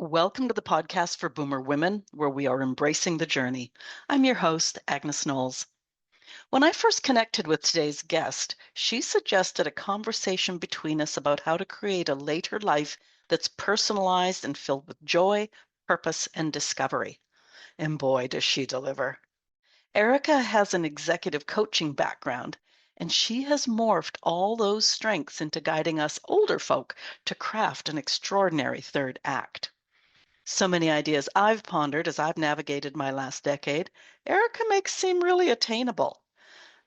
Welcome to the podcast for Boomer Women, where we are embracing the journey. I'm your host, Agnes Knowles. When I first connected with today's guest, she suggested a conversation between us about how to create a later life that's personalized and filled with joy, purpose, and discovery. And boy, does she deliver. Erika has an executive coaching background, and she has morphed all those strengths into guiding us older folk to craft an extraordinary third act. So many ideas I've pondered as I've navigated my last decade, Erika makes seem really attainable.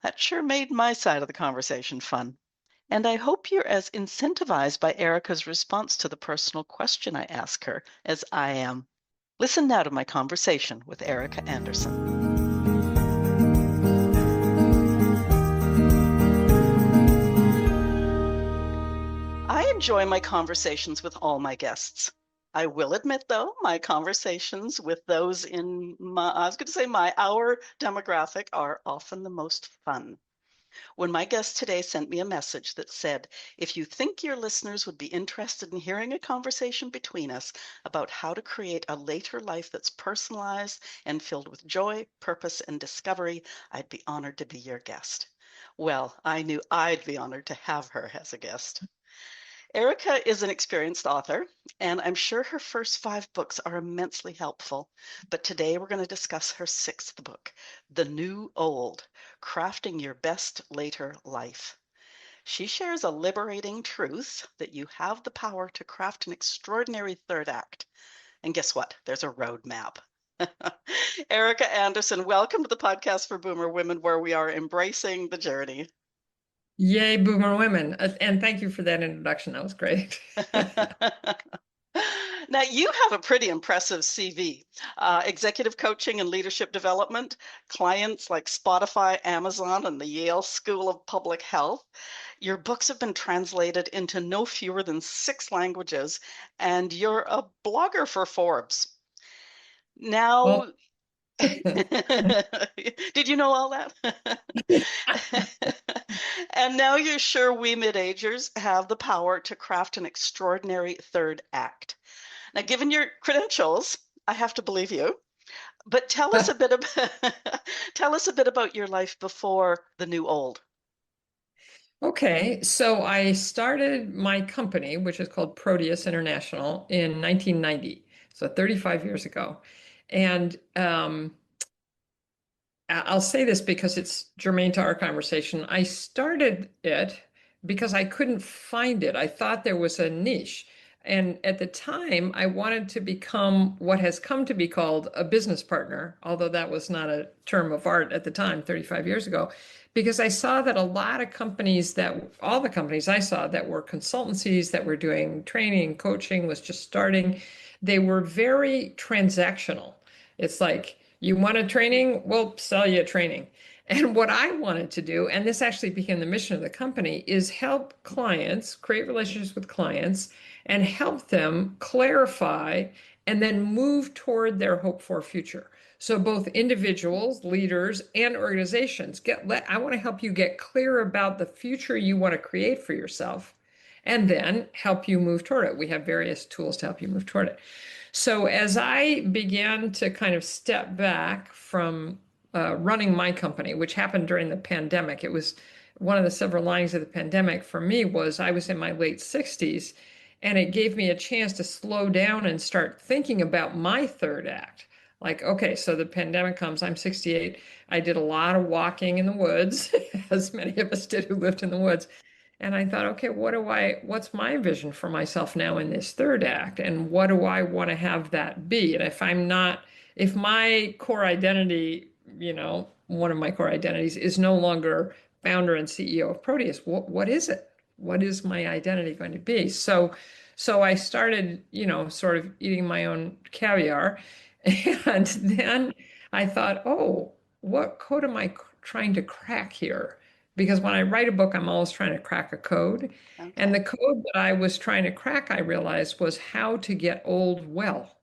That sure made my side of the conversation fun. And I hope you're as incentivized by Erika's response to the personal question I ask her as I am. Listen now to my conversation with Erika Andersen. I enjoy my conversations with all my guests. I will admit, though, my conversations with those in our demographic are often the most fun. When my guest today sent me a message that said, if you think your listeners would be interested in hearing a conversation between us about how to create a later life that's personalized and filled with joy, purpose, and discovery, I'd be honored to be your guest. Well, I knew I'd be honored to have her as a guest. Erika is an experienced author, and I'm sure her first 5 books are immensely helpful. But today we're going to discuss her 6th book, The New Old, Crafting Your Best Later Life. She shares a liberating truth that you have the power to craft an extraordinary third act. And guess what? There's a roadmap. Erika Andersen, welcome to the podcast for Boomer Women, where we are embracing the journey. Yay, Boomer Women. And thank you for that introduction. That was great. Now, you have a pretty impressive CV. Executive coaching and leadership development, clients like Spotify, Amazon, and the Yale School of Public Health. Your books have been translated into no fewer than 6 languages, and you're a blogger for Forbes. Now, Well, did you know all that? And now you're sure we mid-agers have the power to craft an extraordinary third act. Now, given your credentials, I have to believe you. But tell us a bit about tell us a bit about your life before the new old. okay, so I started my company, which is called Proteus International, in 1990, so 35 years ago. And I'll say this because it's germane to our conversation. I started it because I couldn't find it. I thought there was a niche. And at the time, I wanted to become what has come to be called a business partner, although that was not a term of art at the time, 35 years ago, because I saw that a lot of companies all the companies I saw that were consultancies that were doing training, coaching, was just starting, they were very transactional. It's like, you want a training? We'll sell you a training. And what I wanted to do, and this actually became the mission of the company, is help clients create relationships with clients and help them clarify and then move toward their hoped for future. So both individuals, leaders, and organizations I want to help you get clear about the future you want to create for yourself and then help you move toward it. We have various tools to help you move toward it. So as I began to kind of step back from running my company, which happened during the pandemic, it was one of the silver linings of the pandemic for me was I was in my late 60s, and it gave me a chance to slow down and start thinking about my third act. Like, okay, so the pandemic comes, I'm 68. I did a lot of walking in the woods, as many of us did who lived in the woods. And I thought, okay, what's my vision for myself now in this third act? And what do I want to have that be? And if my core identity, one of my core identities is no longer founder and CEO of Proteus, what is it? What is my identity going to be? So I started, sort of eating my own caviar. And then I thought, oh, what code am I trying to crack here? Because when I write a book, I'm always trying to crack a code. And Okay. the code that I was trying to crack, I realized, was how to get old well.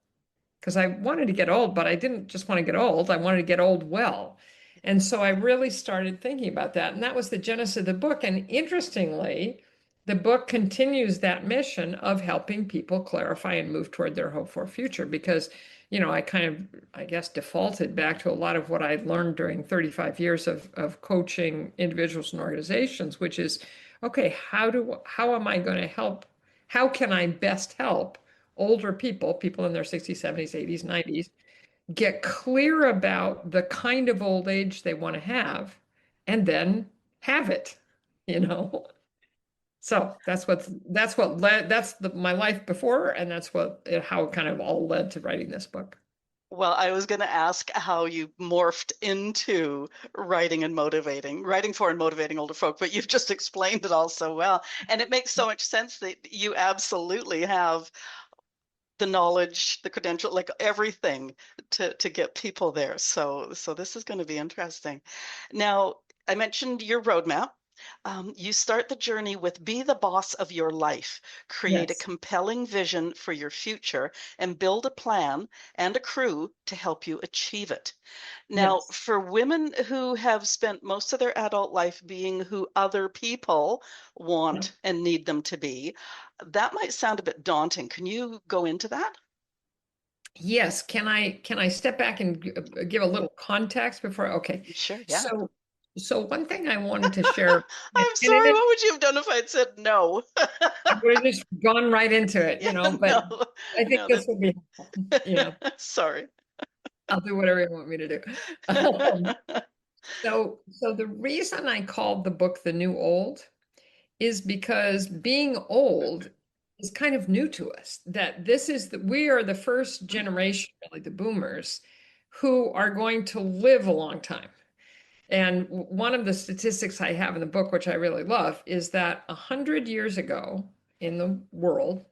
Because I wanted to get old, but I didn't just want to get old. I wanted to get old well. And so I really started thinking about that. And that was the genesis of the book. And interestingly, the book continues that mission of helping people clarify and move toward their hope for future because, I kind of, I guess, defaulted back to a lot of what I'd learned during 35 years of coaching individuals and organizations, which is, okay, how am I going to help? How can I best help older people, people in their 60s, 70s, 80s, 90s, get clear about the kind of old age they want to have and then have it, you know? So that's what led my life before, and that's how it kind of all led to writing this book. Well, I was going to ask how you morphed into writing for and motivating older folk, but you've just explained it all so well. And it makes so much sense that you absolutely have the knowledge, the credential, like everything to get people there. So this is going to be interesting. Now, I mentioned your roadmap. You start the journey with be the boss of your life, create a Yes, compelling vision for your future, and build a plan and a crew to help you achieve it. Now, yes, for women who have spent most of their adult life being who other people yeah. want and need them to be, that might sound a bit daunting. Can you go into that? Yes. Can I step back and give a little context before? Okay. Sure, yeah. So one thing I wanted to share, and I'm it sorry, is what would you have done if I'd said no? I would have just gone right into it, Yeah, but no, I think no, this will be helpful. sorry. I'll do whatever you want me to do. Um, so the reason I called the book The New Old is because being old is kind of new to us. That we are the first generation, really the boomers, who are going to live a long time. And one of the statistics I have in the book, which I really love, is that 100 years ago in the world,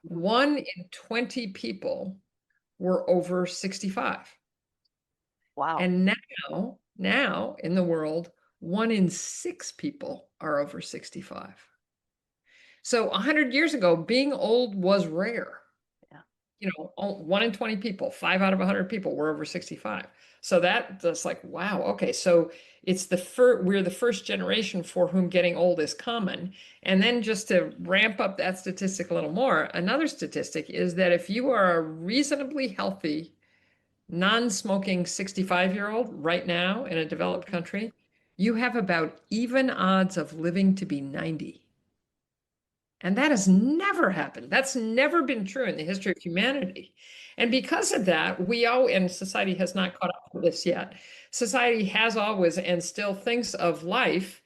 Mhm. 1 in 20 people were over 65. Wow. And now in the world, 1 in 6 people are over 65. So 100 years ago, being old was rare. Yeah. 1 in 20 people, 5 out of 100 people were over 65. So that's like, wow, okay. So we're the first generation for whom getting old is common. And then just to ramp up that statistic a little more, another statistic is that if you are a reasonably healthy, non-smoking 65-year-old right now in a developed Mhm. country, you have about even odds of living to be 90. And that has never happened. That's never been true in the history of humanity. And because of that, and society has not caught up with this yet. Society has always and still thinks of life.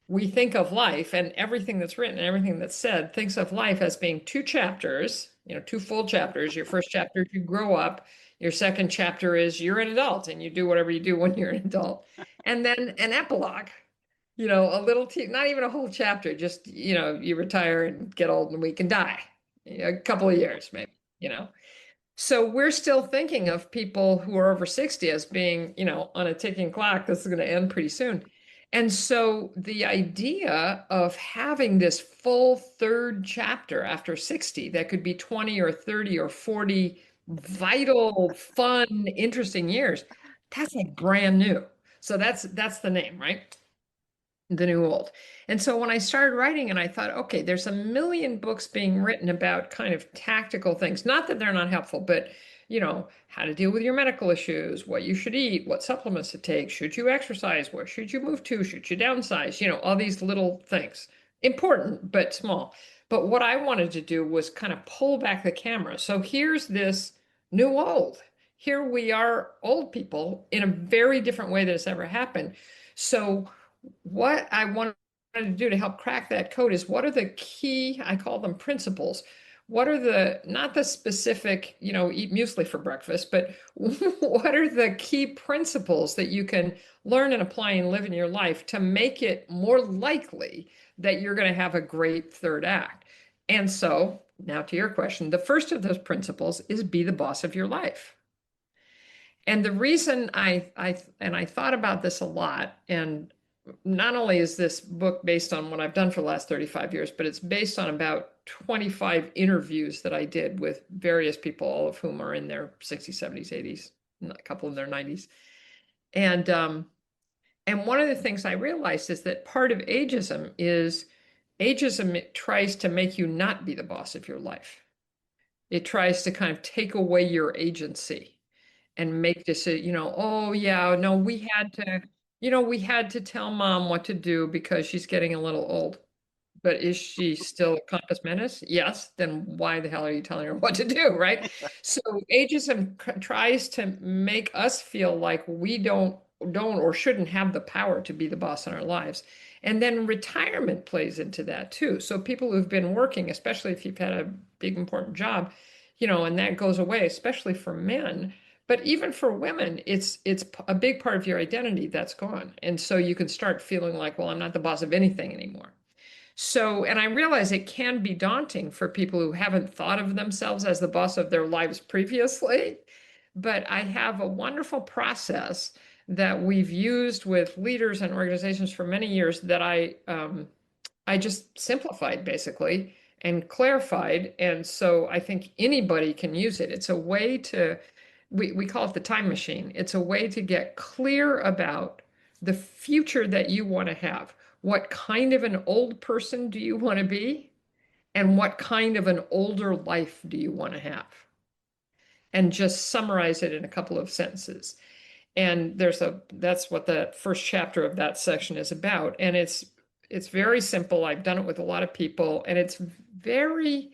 We think of life and everything that's written and everything that's said thinks of life as being two chapters, 2 full chapters. Your first chapter is you grow up. Your second chapter is you're an adult and you do whatever you do when you're an adult. And then an epilogue, a little, not even a whole chapter, just, you retire and get old and weak and die. A couple of years, maybe, you know. So we're still thinking of people who are over 60 as being, on a ticking clock. This is going to end pretty soon. And so the idea of having this full third chapter after 60 that could be 20 or 30 or 40 vital, fun, interesting years, that's like brand new. So that's the name, right? The new old. And so when I started writing and I thought, okay, there's a million books being written about kind of tactical things. Not that they're not helpful, but how to deal with your medical issues, what you should eat, what supplements to take, should you exercise, where should you move to, should you downsize, all these little things. Important, but small. But what I wanted to do was kind of pull back the camera. So here's this new old. Here we are, old people, in a very different way than it's ever happened. So what I wanted to do to help crack that code is what are the key, I call them principles. What are not the specific, eat muesli for breakfast, but what are the key principles that you can learn and apply and live in your life to make it more likely that you're going to have a great third act? And so now to your question, the first of those principles is be the boss of your life. And the reason I thought about this a lot, and not only is this book based on what I've done for the last 35 years, but it's based on about 25 interviews that I did with various people, all of whom are in their 60s, 70s, 80s, a couple in their 90s. And one of the things I realized is that part of ageism is Ageism, it tries to make you not be the boss of your life. It tries to kind of take away your agency and make decisions, oh yeah, no, we had to tell mom what to do because she's getting a little old. But is she still a compass menace? Yes. Then why the hell are you telling her what to do, right? So ageism tries to make us feel like we don't or shouldn't have the power to be the boss in our lives. And then retirement plays into that too. So people who've been working, especially if you've had a big important job, and that goes away, especially for men. But even for women, it's a big part of your identity that's gone. And so you can start feeling like, well, I'm not the boss of anything anymore. So, and I realize it can be daunting for people who haven't thought of themselves as the boss of their lives previously. But I have a wonderful process that we've used with leaders and organizations for many years that I just simplified basically and clarified. And so I think anybody can use it. It's a way to, we call it the time machine. It's a way to get clear about the future that you want to have. What kind of an old person do you want to be? And what kind of an older life do you want to have? And just summarize it in a couple of sentences. And that's what the first chapter of that section is about. And it's very simple. I've done it with a lot of people, and it's very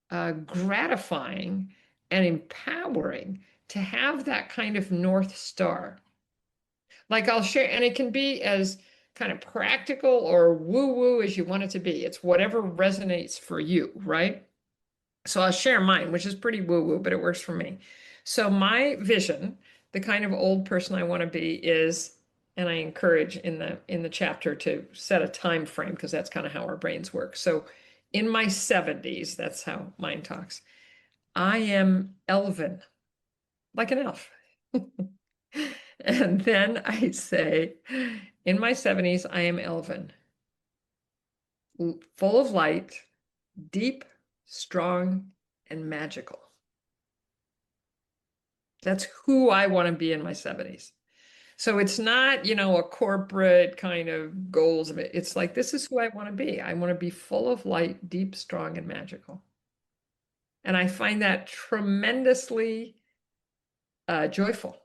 gratifying and empowering to have that kind of North Star. Like I'll share, and it can be as kind of practical or woo-woo as you want it to be. It's whatever resonates for you, right? So I'll share mine, which is pretty woo-woo, but it works for me. So my vision, the kind of old person I want to be is, and I encourage in the chapter to set a time frame because that's kind of how our brains work. So in my 70s, that's how mine talks. I am elven, like an elf. And then I say, in my 70s, I am elven, full of light, deep, strong, and magical. That's who I want to be in my 70s. So it's not, a corporate kind of goals of it. It's like, this is who I want to be. I want to be full of light, deep, strong, and magical. And I find that tremendously joyful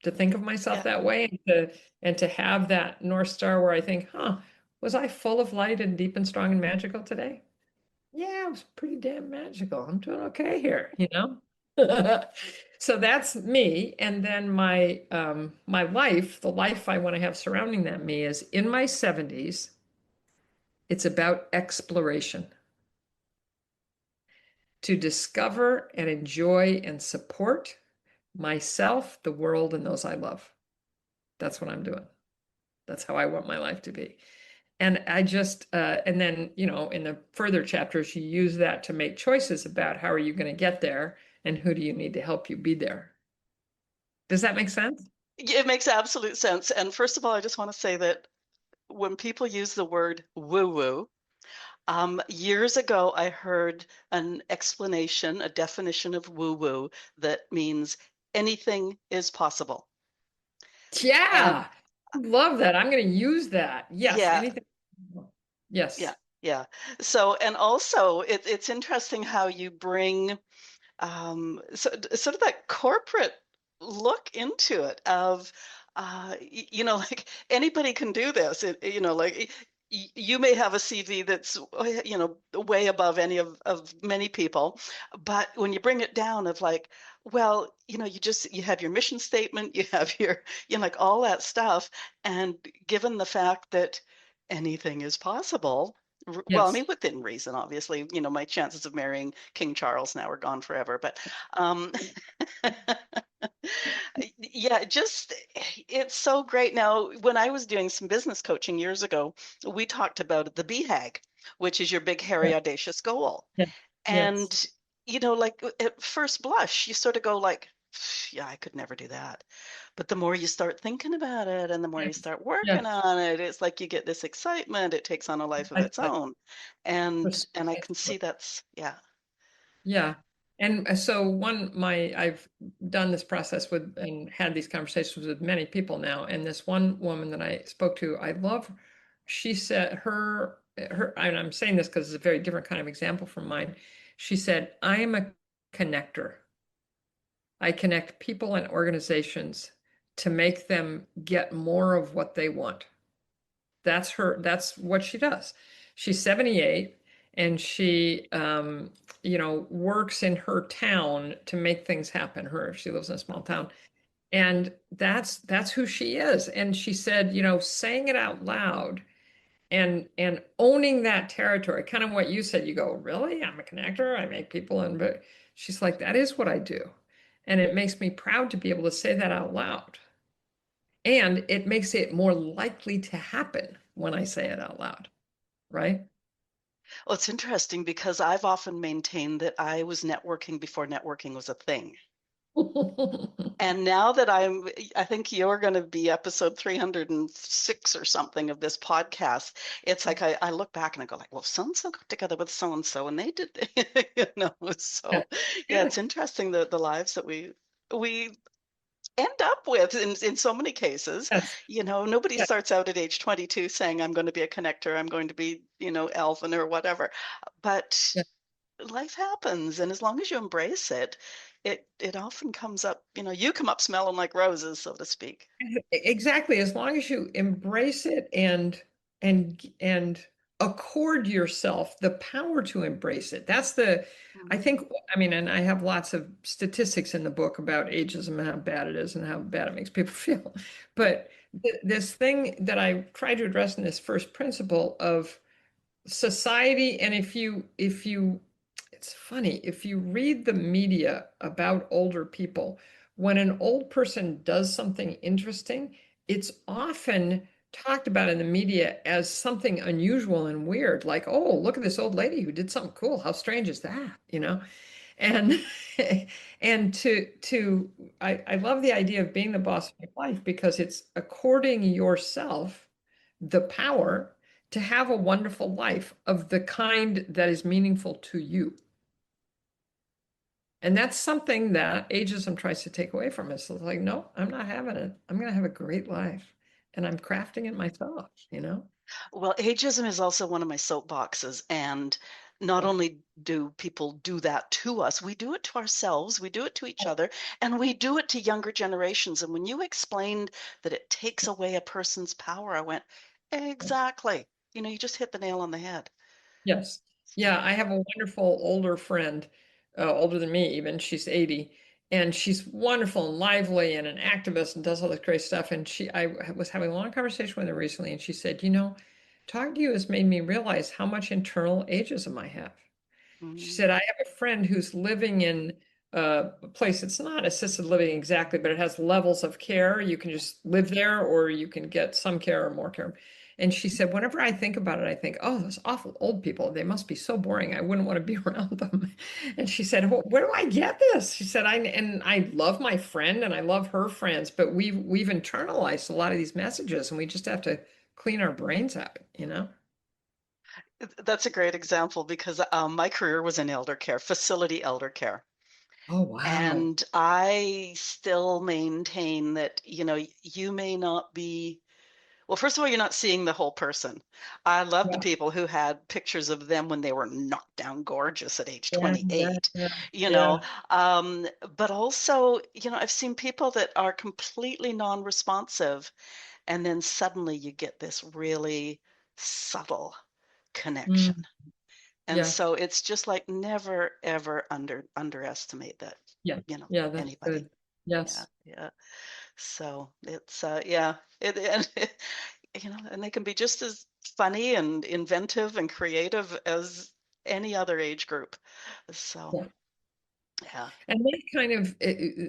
to think of myself Yeah. that way and to have that North Star where I think, was I full of light and deep and strong and magical today? Yeah, it was pretty damn magical. I'm doing okay here. So that's me. And then my life, the life I want to have surrounding that me is in my 70s, it's about exploration to discover and enjoy and support myself, the world, and those I love. That's what I'm doing. That's how I want my life to be. And I just, and then, in the further chapters, you use that to make choices about how are you going to get there and who do you need to help you be there. Does that make sense? It makes absolute sense. And first of all, I just want to say that when people use the word woo woo, years ago, I heard an explanation, a definition of woo woo that means anything is possible. And Yeah, love that. I'm going to use that. Yes, yeah, anything. yeah, Yes, yeah. So, and also, it's interesting how you bring sort of that corporate look into it of like anybody can do this. Like you may have a CV that's way above any of many people, but when you bring it down of like, well, you have your mission statement, you have your like all that stuff, and given the fact that anything is possible. Well, I yes. mean, within reason, obviously, my chances of marrying King Charles now are gone forever. But um, yeah, just it's so great. Now, when I was doing some business coaching years ago, we talked about the BHAG, which is your big, hairy, Yes, audacious goal. yes, yes, And, like at first blush, you sort of go like, yeah, I could never do that. But the more you start thinking about it and the more you yes, start working yes. on it, it's like you get this excitement. It takes on a life of its I own. And I can precisely. see that's, yeah. Yeah. And so I've done this process with and had these conversations with many people now. And this one woman that I spoke to, I love she said and I'm saying this because it's a very different kind of example from mine. She said, I am a connector. I connect people and organizations to make them get more of what they want. That's what she does. She's 78 and she works in her town to make things happen. She lives in a small town. And that's who she is. And she said, saying it out loud and owning that territory, kind of what you said, you go, really? I'm a connector, I make people, and but she's like, that is what I do. And it makes me proud to be able to say that out loud. And it makes it more likely to happen when I say it out loud, right? Well, it's interesting because I've often maintained that I was networking before networking was a thing. And now that I think you're going to be episode 306 or something of this podcast. It's like I look back and I go like, well, so-and-so got together with so-and-so and they did, Yeah, so yeah, yeah, it's interesting the lives that we end up with in so many cases. yes, Nobody yeah, starts out at age 22 saying, I'm going to be a connector, I'm going to be, Alvin or whatever. But yeah. life happens, and as long as you embrace it, it often comes up, you come up smelling like roses, so to speak. Exactly. As long as you embrace it and accord yourself the power to embrace it. I Mhm. think, I mean, and I have lots of statistics in the book about ageism and how bad it is and how bad it makes people feel. But this thing that I try to address in this first principle of society, and if you it's funny if you read the media about older people, when an old person does something interesting, it's often talked about in the media as something unusual and weird, like, oh, look at this old lady who did something cool, how strange is that? And and I love the idea of being the boss of your life because it's according yourself the power to have a wonderful life of the kind that is meaningful to you. And that's something that ageism tries to take away from us. It's like, no, I'm not having it. I'm going to have a great life. And I'm crafting it myself? Well, ageism is also one of my soapboxes, and not Yeah. only do people do that to us, we do it to ourselves, we do it to each other, and we do it to younger generations. And when you explained that it takes away a person's power, I went, exactly. You just hit the nail on the head. Yes. So, Yeah, I have a wonderful older friend, older than me even. She's 80, and she's wonderful and lively and an activist and does all this great stuff. And I was having a long conversation with her recently, and she said, talking to you has made me realize how much internal ageism I have. She mm, said, I have a friend who's living in a place that's not assisted living exactly, but it has levels of care. You can just live there or you can get some care or more care. And she said, whenever I think about it, I think, oh, those awful old people, they must be so boring. I wouldn't want to be around them. And she said, well, where do I get this? She said, I love my friend and I love her friends, but we've internalized a lot of these messages and we just have to clean our brains out? that's a great example because my career was in elder care, facility elder care. Oh, wow. And I still maintain that, you may not be, well, first of all, you're not seeing the whole person. I love the Yeah, people who had pictures of them when they were knocked down gorgeous at age yeah, yeah, 28, yeah. you know. Yeah. But also, I've seen people that are completely non-responsive, and then suddenly you get this really subtle connection. Mm, And yes. so it's just like never ever underestimate that, Yeah. Yeah, that's anybody. good. Yeah, Yes. yeah. So it's yeah, and and they can be just as funny and inventive and creative as any other age group. So Yeah. yeah. And that kind of,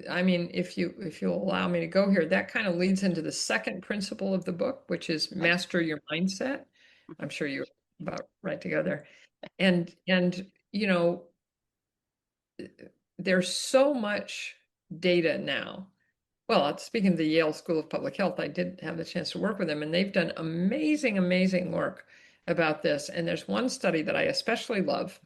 I mean, if you'll allow me to go here, that kind of leads into the second principle of the book, which is Right. master your mindset. Mhm. I'm sure you're about right together. And there's so much data now. Well, speaking of the Yale School of Public Health, I did have the chance to work with them, and they've done amazing, amazing work about this. And there's one study that I especially love.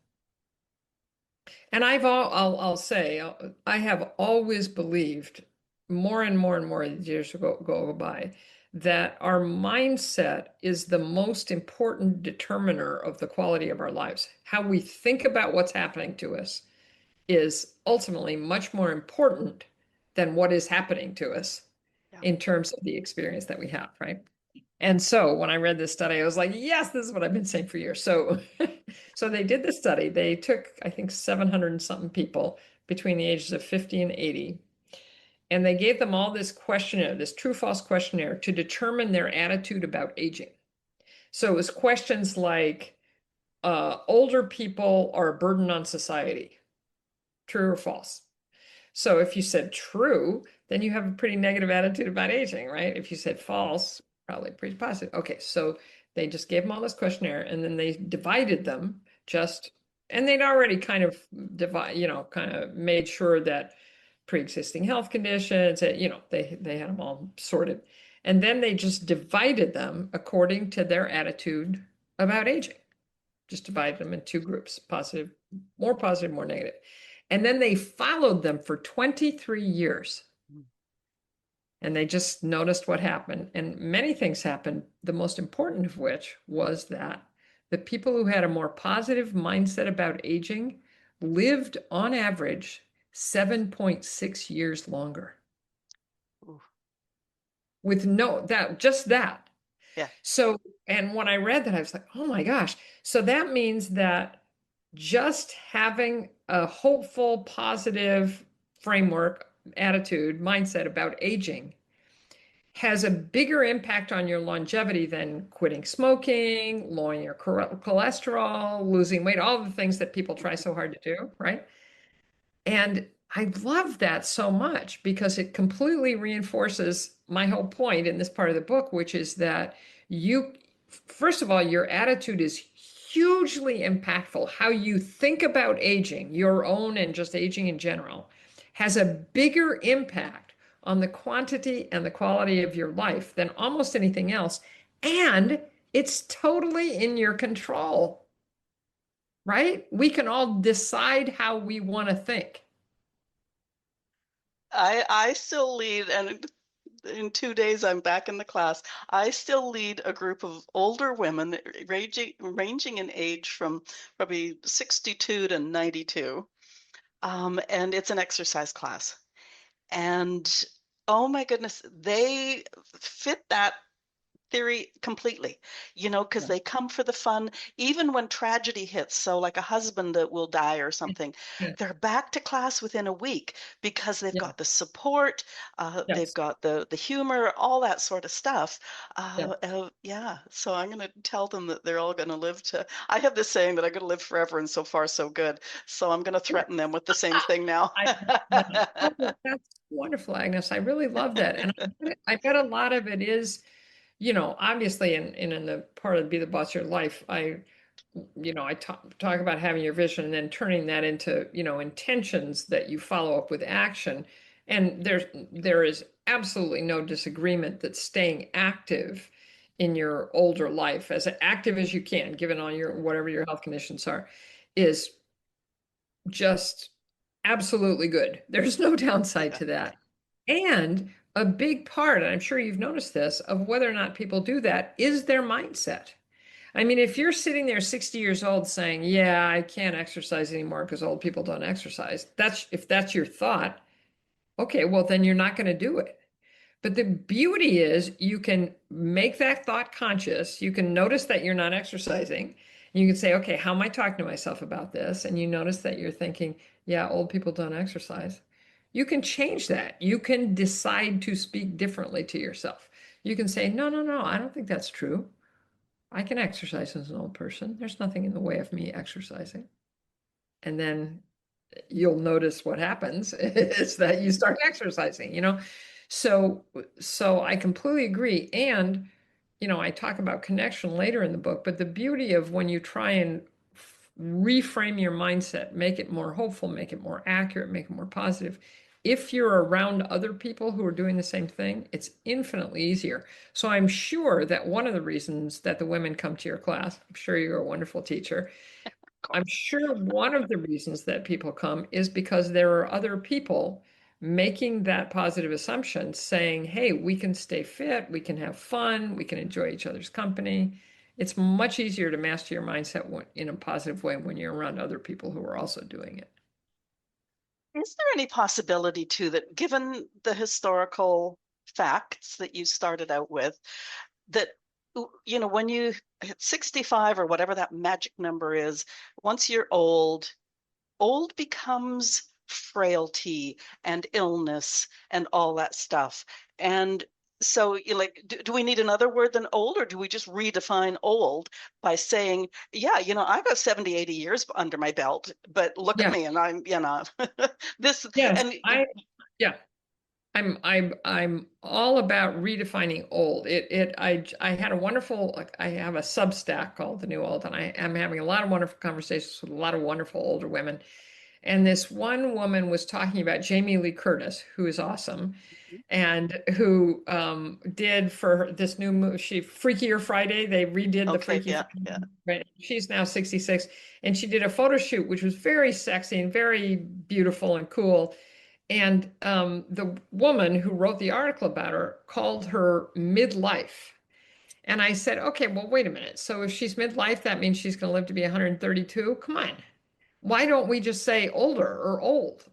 And I'll say, I have always believed more and more and more as years go by that our mindset is the most important determiner of the quality of our lives. How we think about what's happening to us is ultimately much more important than what is happening to us Yeah. in terms of the experience that we have, right? And so when I read this study, I was like, yes, this is what I've been saying for years. So, so they did the study. They took, I think, 700 and something people between the ages of 50 and 80, and they gave them all this questionnaire, this true false questionnaire to determine their attitude about aging. So it was questions like, older people are a burden on society, true or false? So if you said true, then you have a pretty negative attitude about aging, right? If you said false, probably pretty positive. Okay, so they just gave them all this questionnaire and then they divided them just, and they'd already kind of kind of made sure that pre-existing health conditions, they had them all sorted. And then they just divided them according to their attitude about aging. Just divided them in two groups, positive, more negative. And then they followed them for 23 years and they just noticed what happened. And many things happened, the most important of which was that the people who had a more positive mindset about aging lived on average 7.6 years longer Ooh. with no, that, just that. Yeah. So, and when I read that, I was like, oh my gosh. So that means that just having a hopeful, positive framework, attitude, mindset about aging has a bigger impact on your longevity than quitting smoking, lowering your cholesterol, losing weight, all the things that people try so hard to do, right? And I love that so much because it completely reinforces my whole point in this part of the book, which is that you, first of all, your attitude is hugely impactful. How you think about aging, your own and just aging in general, has a bigger impact on the quantity and the quality of your life than almost anything else. And it's totally in your control, right? We can all decide how we want to think. I still lead, and in 2 days I'm back in the class. I still lead a group of older women ranging in age from probably 62 to 92. And it's an exercise class. And oh my goodness, they fit that theory completely, because Yeah. they come for the fun, even when tragedy hits. So, like a husband that will die or something, Yeah. they're back to class within a week because they've Yeah. got the support, they've Yes. got the humor, all that sort of stuff. Yeah. Yeah, so I'm going to tell them that they're all going to live to. I have this saying that I'm going to live forever, and so far, so good. So I'm going to threaten them with the same thing now. I love that. Oh, that's wonderful, Agnes. I really love that. And I bet a lot of it is, obviously in the part of Be the Boss of Your Life, I talk about having your vision and then turning that into, intentions that you follow up with action. And there is absolutely no disagreement that staying active in your older life, as active as you can, given all your whatever your health conditions are, is just absolutely good. There's no downside Yeah. to that. And a big part, and I'm sure you've noticed this, of whether or not people do that is their mindset. I mean, if you're sitting there 60 years old saying, "Yeah, I can't exercise anymore because old people don't exercise," if that's your thought, okay, well, then you're not going to do it. But the beauty is you can make that thought conscious. You can notice that you're not exercising. You can say, okay, how am I talking to myself about this? And you notice that you're thinking, yeah, old people don't exercise. You can change that. You can decide to speak differently to yourself. You can say, no, no, no, I don't think that's true. I can exercise as an old person. There's nothing in the way of me exercising. And then you'll notice what happens is that you start exercising. So I completely agree. And I talk about connection later in the book, but the beauty of when you try and reframe your mindset, make it more hopeful, make it more accurate, make it more positive, if you're around other people who are doing the same thing, it's infinitely easier. So I'm sure that one of the reasons that the women come to your class, I'm sure you're a wonderful teacher, Of I'm course. sure one of the reasons that people come is because there are other people, making that positive assumption, saying, hey, we can stay fit, we can have fun, we can enjoy each other's company. It's much easier to master your mindset in a positive way when you're around other people who are also doing it. Is there any possibility too that given the historical facts that you started out with, that when you hit 65 or whatever that magic number is, once you're old becomes frailty and illness and all that stuff. And so you like, do we need another word than old, or do we just redefine old by saying, yeah, I've got 70, 80 years under my belt, but look at Yeah. me and I'm, this, Yes. and Yeah. I'm all about redefining old. I had a wonderful, like, I have a Substack called The New Old, and I am having a lot of wonderful conversations with a lot of wonderful older women. And this one woman was talking about Jamie Lee Curtis, who is awesome, and who did for this new movie, Freakier Friday. They redid the okay, Freaky yeah, Friday. yeah. Right? She's now 66, and she did a photo shoot, which was very sexy and very beautiful and cool. And the woman who wrote the article about her called her midlife. And I said, okay, well, wait a minute. So if she's midlife, that means she's going to live to be 132? Come on. Why don't we just say older or old?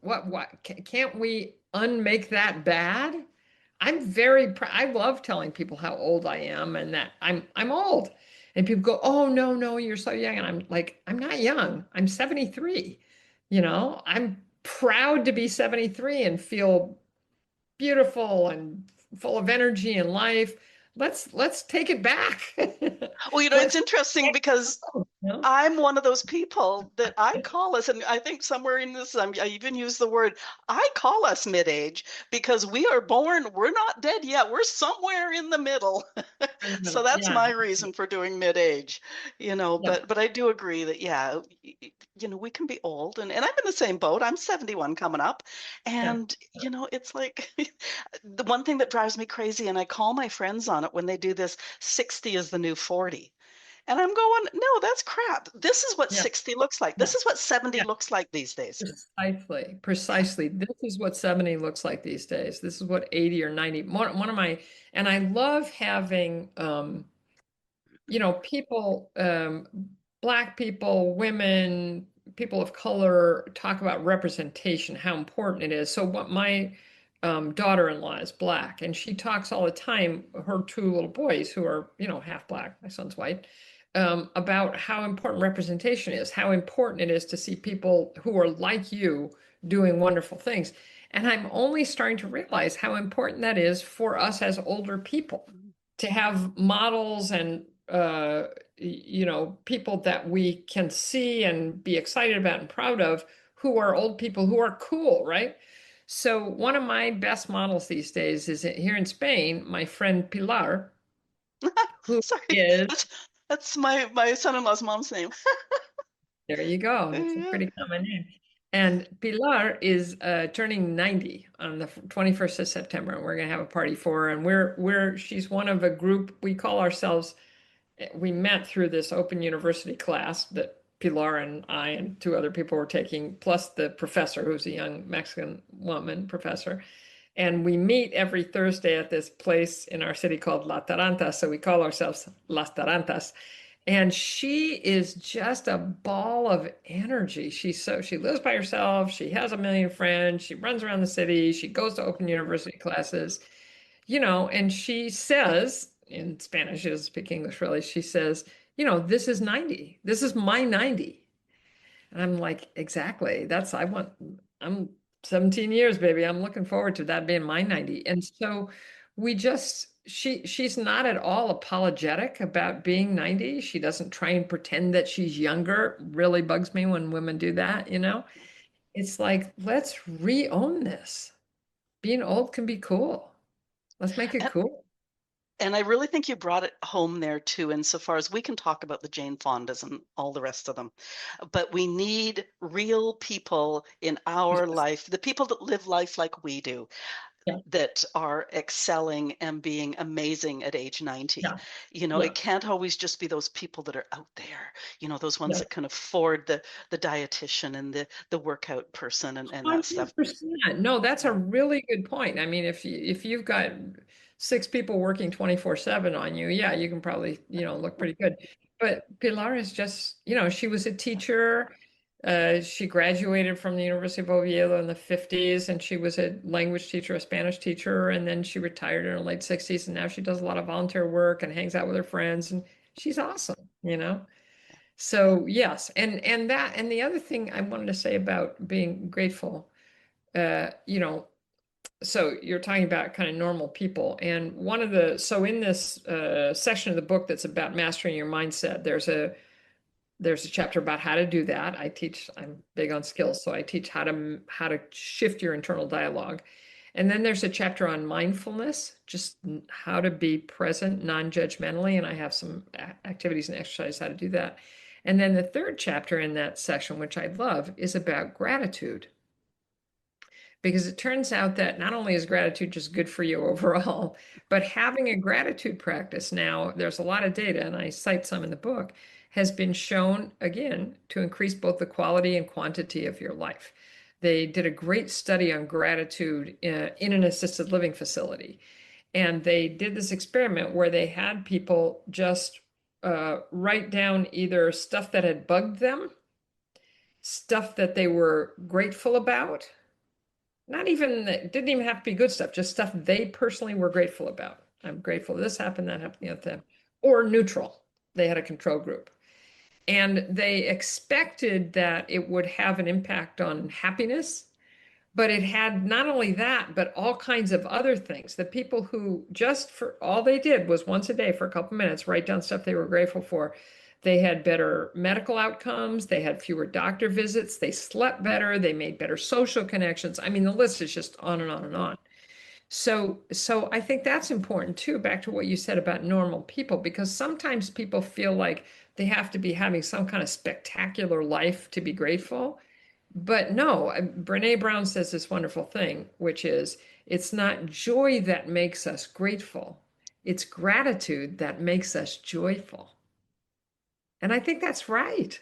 Can't we unmake that bad? I love telling people how old I am and that I'm old. And people go, "Oh, no, no, you're so young." And I'm like, "I'm not young. I'm 73." I'm proud to be 73 and feel beautiful and full of energy and life. Let's take it back. Well, it's Let's interesting because you know? I'm one of those people that I call us, and I think somewhere in this, I even use the word, I call us mid-age because we are born, we're not dead yet. We're somewhere in the middle. In the So middle. that's Yeah. my reason for doing mid-age, Yeah. but I do agree that, yeah, we can be old, and I'm in the same boat. I'm 71 coming up. Yeah. And, it's like the one thing that drives me crazy, and I call my friends on it when they do this, 60 is the new 40. And I'm going, no, that's crap. This is what Yeah. 60 looks like. Yeah. This is what 70 Yeah. looks like these days. Precisely, Yeah. precisely. This is what 70 looks like these days. This is what 80 or 90. One of my, and I love having people, Black people, women, people of color talk about representation, how important it is. So what my daughter-in-law is Black, and she talks all the time, her two little boys who are, half Black, my son's white, about how important representation is, how important it is to see people who are like you doing wonderful things. And I'm only starting to realize how important that is for us as older people to have models and people that we can see and be excited about and proud of who are old people who are cool, right? So one of my best models these days is here in Spain, my friend Pilar, who Sorry. is, That's my son-in-law's mom's name. there you go, it's a Yeah. pretty common name. And Pilar is turning 90 on the 21st of September, and we're going to have a party for her. And she's one of a group, we call ourselves, we met through this open university class that Pilar and I and two other people were taking, plus the professor, who's a young Mexican woman professor. And we meet every Thursday at this place in our city called La Taranta. So we call ourselves Las Tarantas. And she is just a ball of energy. She lives by herself. She has a million friends. She runs around the city. She goes to open university classes, and she says in Spanish, she doesn't speak English really. She says, this is 90. This is my 90. And I'm like, exactly. I'm 17 years, baby. I'm looking forward to that being my 90. And so she's not at all apologetic about being 90. She doesn't try and pretend that she's younger. Really bugs me when women do that. It's like, let's re-own this. Being old can be cool. Let's make it And, cool. and I really think you brought it home there too, insofar as we can talk about the Jane Fondas and all the rest of them. But we need real people in our life, the people that live life like we do. Yeah, that are excelling and being amazing at age 90. yeah, It yeah, can't always just be those people that are out there, those ones yeah. that can afford the dietitian and the workout person and that stuff. 100%. No, that's a Yeah. really good point. I mean, if you've got six people working 24/7 on you, yeah, you can probably, look pretty good. But Pilar is just, she was a teacher. She graduated from the University of Oviedo in the 50s, and she was a language teacher, a Spanish teacher, and then she retired in her late 60s, and now she does a lot of volunteer work and hangs out with her friends, and she's awesome. So yes, and the other thing I wanted to say about being grateful, uh, you know, so you're talking about kind of normal people, and so in this section of the book that's about mastering your mindset, there's a chapter about how to do that. I'm big on skills, so I teach how to shift your internal dialogue. And then there's a chapter on mindfulness, just how to be present non-judgmentally, and I have some activities and exercise how to do that. And then the third chapter in that section, which I love, is about gratitude. Because it turns out that not only is gratitude just good for you overall, but having a gratitude practice now, there's a lot of data, and I cite some in the book, has been shown again to increase both the quality and quantity of your life. They did a great study on gratitude in an assisted living facility. And they did this experiment where they had people just write down either stuff that had bugged them, stuff that they were grateful about, not even, it didn't even have to be good stuff, just stuff they personally were grateful about. I'm grateful this happened, that happened, the other thing. Or neutral. They had a control group. And they expected that it would have an impact on happiness, but it had not only that, but all kinds of other things. The people who just for all they did was once a day for a couple minutes write down stuff they were grateful for. They had better medical outcomes. They had fewer doctor visits. They slept better. They made better social connections. I mean, the list is just on and on and on. So I think that's important too, back to what you said about normal people, because sometimes people feel like they have to be having some kind of spectacular life to be grateful. But no, Brene Brown says this wonderful thing, which is it's not joy that makes us grateful, it's gratitude that makes us joyful. And I think that's right.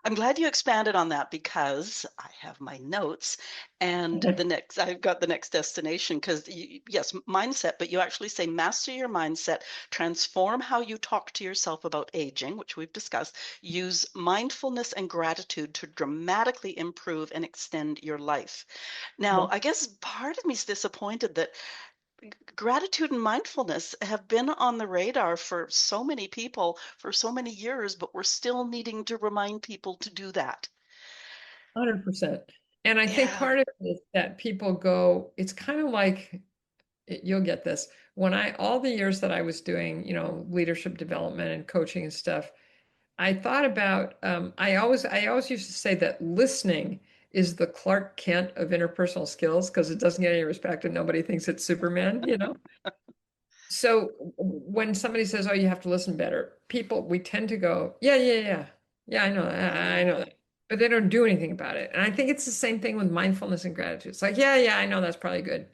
I'm glad you expanded on that because I have my notes and I've got the next destination because yes, mindset, but you actually say master your mindset, transform how you talk to yourself about aging, which we've discussed, use mindfulness and gratitude to dramatically improve and extend your life. Now, Yeah, I guess part of me is disappointed that gratitude and mindfulness have been on the radar for so many people for so many years, but we're still needing to remind people to do that. 100%. And I think Yeah. part of it is that people go, it's kind of like you'll get this. All the years that I was doing, leadership development and coaching and stuff, I thought about, I always used to say that listening is the Clark Kent of interpersonal skills because it doesn't get any respect and nobody thinks it's Superman. So when somebody says, "Oh, you have to listen better," we tend to go, "Yeah, yeah, yeah, yeah, I know that, I Yeah. know that," but they don't do anything about it. And I think it's the same thing with mindfulness and gratitude. It's like, "Yeah, yeah, I know that's probably good."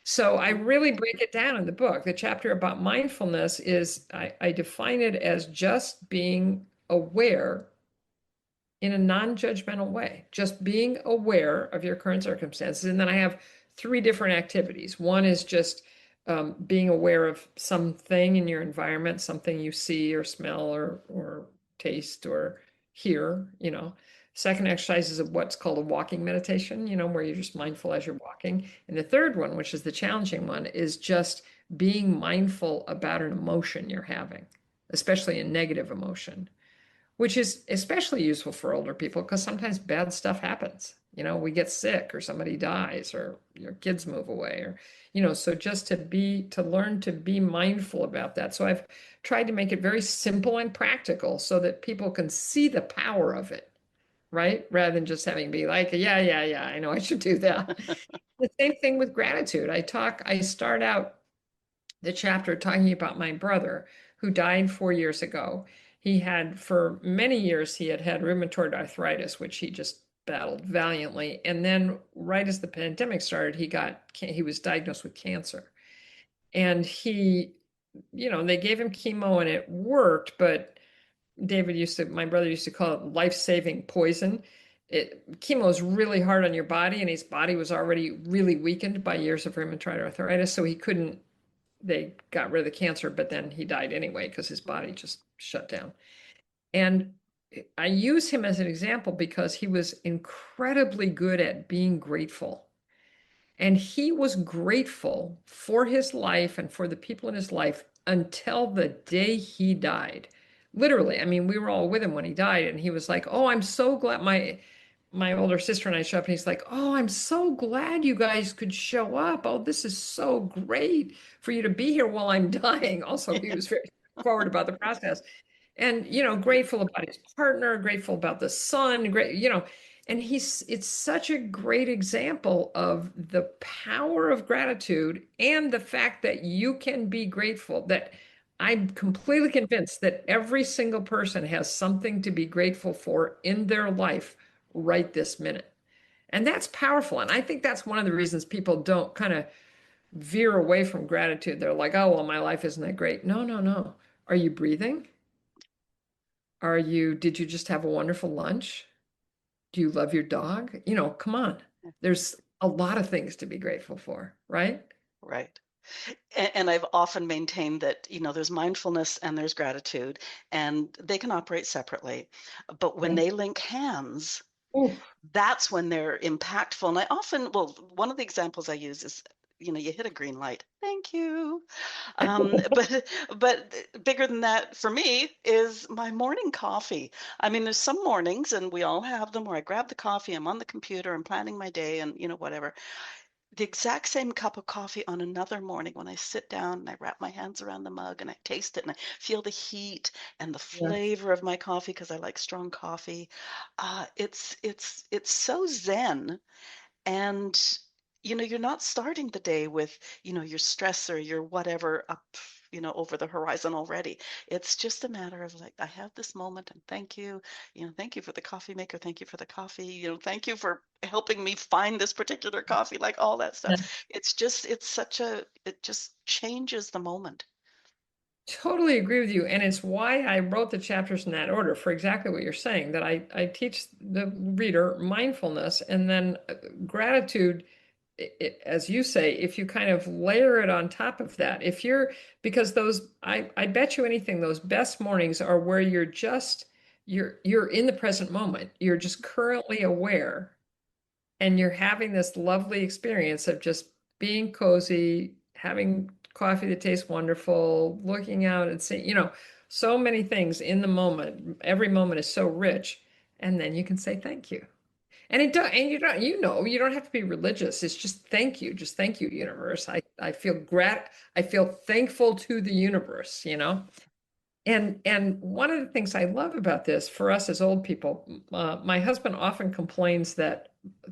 So I Mhm. really break it down in the book. The chapter about mindfulness is I define it as just being aware in a non-judgmental way, just being aware of your current circumstances. And then I have three different activities. One is just being aware of something in your environment, something you see or smell or taste or hear. Second exercise is what's called a walking meditation, where you're just mindful as you're walking. And the third one, which is the challenging one, is just being mindful about an emotion you're having, especially a negative emotion, which is especially useful for older people because sometimes bad stuff happens. We get sick or somebody dies or your kids move away so just to learn to be mindful about that. So I've tried to make it very simple and practical so that people can see the power of it, right? Rather than just having be like, yeah, yeah, yeah, I know I should do that. The same thing with gratitude. I start out the chapter talking about my brother who died 4 years ago. For many years, he had had rheumatoid arthritis, which he just battled valiantly. And then right as the pandemic started, he was diagnosed with cancer. And they gave him chemo and it worked, but my brother used to call it life-saving poison. Chemo is really hard on your body, and his body was already really weakened by years of rheumatoid arthritis, so they got rid of the cancer, but then he died anyway because his body just shut down. And I use him as an example because he was incredibly good at being grateful. And he was grateful for his life and for the people in his life until the day he died. Literally, I mean, we were all with him when he died, and he was like, "Oh, I'm so glad." My older sister and I show up, and he's like, "Oh, I'm so glad you guys could show up. Oh, this is so great for you to be here while I'm dying." Also, he was very forward about the process, and grateful about his partner, grateful about the son, great. And it's such a great example of the power of gratitude and the fact that you can be grateful. That I'm completely convinced that every single person has something to be grateful for in their life right this minute. And that's powerful. And I think that's one of the reasons people don't kind of veer away from gratitude. They're like, oh, well, my life isn't that great. No, no, no. Are you breathing? Did you just have a wonderful lunch? Do you love your dog? Come on. There's a lot of things to be grateful for, right? Right. And I've often maintained that, there's mindfulness and there's gratitude, and they can operate separately. But when Yeah. they link hands, Oof. that's when they're impactful. And one of the examples I use is, you hit a green light. Thank you. But bigger than that for me is my morning coffee. I mean, there's some mornings, and we all have them, where I grab the coffee, I'm on the computer, I'm planning my day, and whatever. The exact same cup of coffee on another morning, when I sit down and I wrap my hands around the mug and I taste it and I feel the heat and the Yes. flavor of my coffee, because I like strong coffee. It's so zen. And you're not starting the day with your stress or your whatever up over the horizon already. It's just a matter of, like, I have this moment, and thank you for the coffee maker, thank you for the coffee, thank you for helping me find this particular coffee, like all that stuff. Yeah. It just changes the moment. Totally agree with you. And it's why I wrote the chapters in that order for exactly what you're saying, that I teach the reader mindfulness and then gratitude. As you say, if you kind of layer it on top of that, because I bet you anything, those best mornings are where you're in the present moment. You're just currently aware and you're having this lovely experience of just being cozy, having coffee that tastes wonderful, looking out and seeing, so many things in the moment. Every moment is so rich. And then you can say thank you. And it does, and you don't have to be religious. It's just thank you. Just thank you, universe. I feel thankful to the universe. And one of the things I love about this for us as old people, my husband often complains that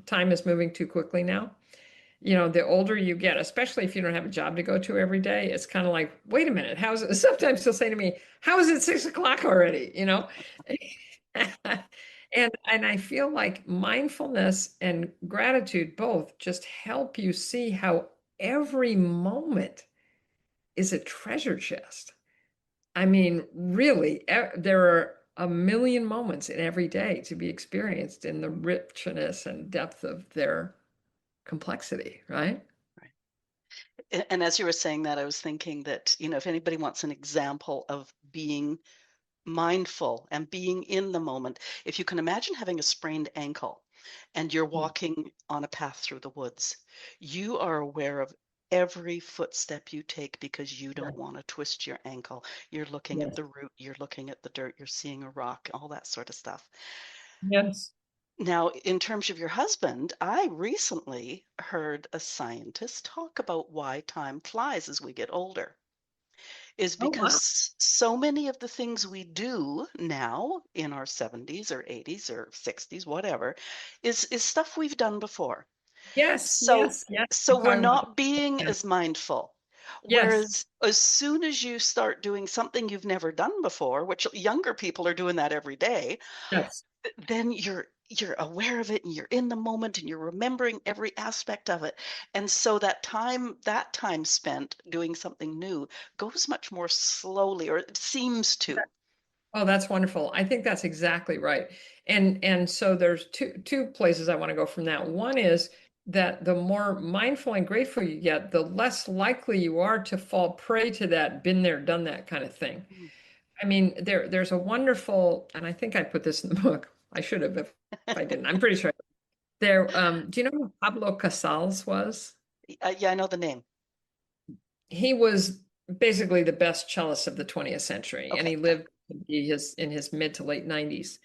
time is moving too quickly now. The older you get, especially if you don't have a job to go to every day, it's kind of like, wait a minute, how's it? Sometimes he'll say to me, how is it 6 o'clock already? And I feel like mindfulness and gratitude both just help you see how every moment is a treasure chest. I mean, really, there are a million moments in every day to be experienced in the richness and depth of their complexity, right? Right. And as you were saying that, I was thinking that, if anybody wants an example of being mindful and being in the moment, if you can imagine having a sprained ankle and you're Mm. walking on a path through the woods, you are aware of every footstep you take, because you Yeah. don't want to twist your ankle. You're looking at Yes. the root, you're looking at the dirt, you're seeing a rock, all that sort of stuff. Yes. Now, in terms of your husband, I recently heard a scientist talk about why time flies as we get older, is Oh, wow. because so many of the things we do now in our 70s or 80s or 60s, whatever, is stuff we've done before. Yes, So yes, yes. so You're we're talking about not being that. as mindful. Yes, Whereas as soon as you start doing something you've never done before, which younger people are doing that every day, yes. then you're you're aware of it and you're in the moment and you're remembering every aspect of it. And so that time spent doing something new goes much more slowly, or it seems to. Oh, that's wonderful. I think that's exactly right. And so there's two places I want to go from that. One is that the more mindful and grateful you get, the less likely you are to fall prey to that been there, done that kind of thing. Mm. I mean, there's a wonderful, and I think I put this in the book. I should have if I didn't. I'm pretty sure. There, do you know who Pablo Casals was? Yeah, I know the name. He was basically the best cellist of the 20th century, and Okay, he yeah. lived to be in his mid to late 90s.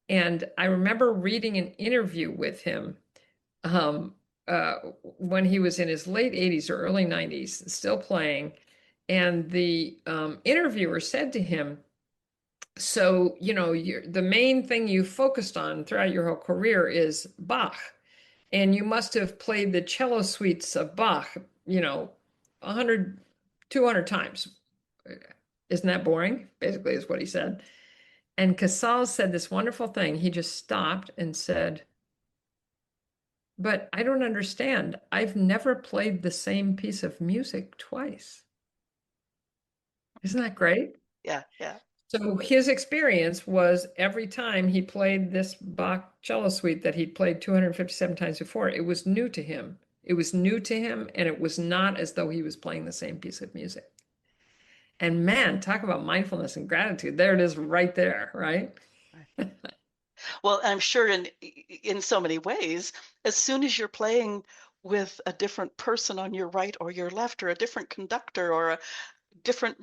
And I remember reading an interview with him um, when he was in his late 80s or early 90s, still playing. And the interviewer said to him, so, you know, the main thing you focused on throughout your whole career is Bach. And you must have played the cello suites of Bach, you know, 100, 200 times. Isn't that boring? Basically, is what he said. And Casals said this wonderful thing. He just stopped and said, but I don't understand. I've never played the same piece of music twice. Isn't that great? Yeah, yeah. So his experience was every time he played this Bach cello suite that he'd played 257 times before, it was new to him. It was new to him, and it was not as though he was playing the same piece of music. And man, talk about mindfulness and gratitude. There it is right there, right? Right. Well, I'm sure in so many ways, as soon as you're playing with a different person on your right or your left, or a different conductor or a different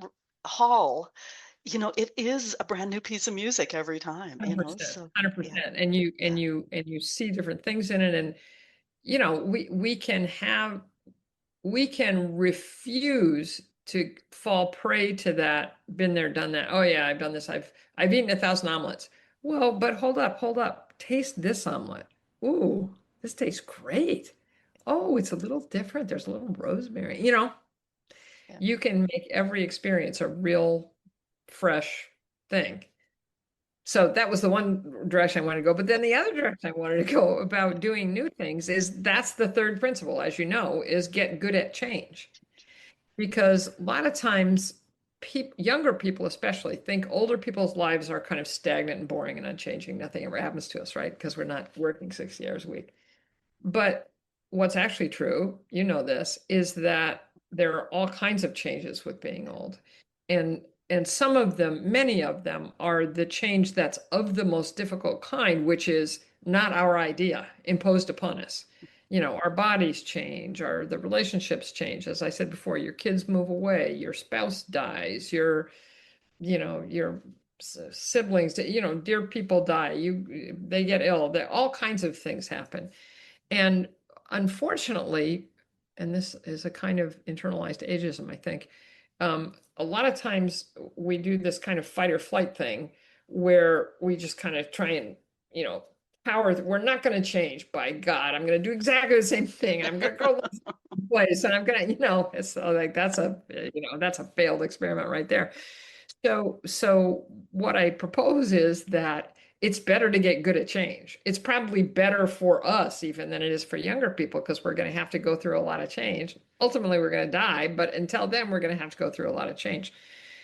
hall, it is a brand new piece of music every time, 100%, so yeah, 100%. And you yeah, see different things in it. And you know, we can refuse to fall prey to that, been there, done that. Oh yeah, I've done this. I've eaten 1,000 omelets. Well, but hold up. Taste this omelet. Ooh, this tastes great. Oh, it's a little different. There's a little rosemary. You know, yeah. you can make every experience a real fresh thing. So that was the one direction I wanted to go. But then the other direction I wanted to go about doing new things is that's the third principle, as you know, is get good at change. Because a lot of times, younger people especially think older people's lives are kind of stagnant and boring and unchanging. Nothing ever happens to us, right? Because we're not working 60 hours a week. But what's actually true, you know this, is that there are all kinds of changes with being old. And some of them, many of them are the change that's of the most difficult kind, which is not our idea imposed upon us. You know, our bodies change, the relationships change. As I said before, your kids move away, your spouse dies, your siblings, dear people die, they get ill, all kinds of things happen. And unfortunately, and this is a kind of internalized ageism, I think, a lot of times we do this kind of fight or flight thing where we just kind of try and, you know, we're not going to change by God. I'm going to do exactly the same thing. I'm going to go this place and I'm going to, it's like that's a failed experiment right there. So what I propose is that it's better to get good at change. It's probably better for us even than it is for younger people because we're going to have to go through a lot of change. Ultimately, we're going to die, but until then, we're going to have to go through a lot of change.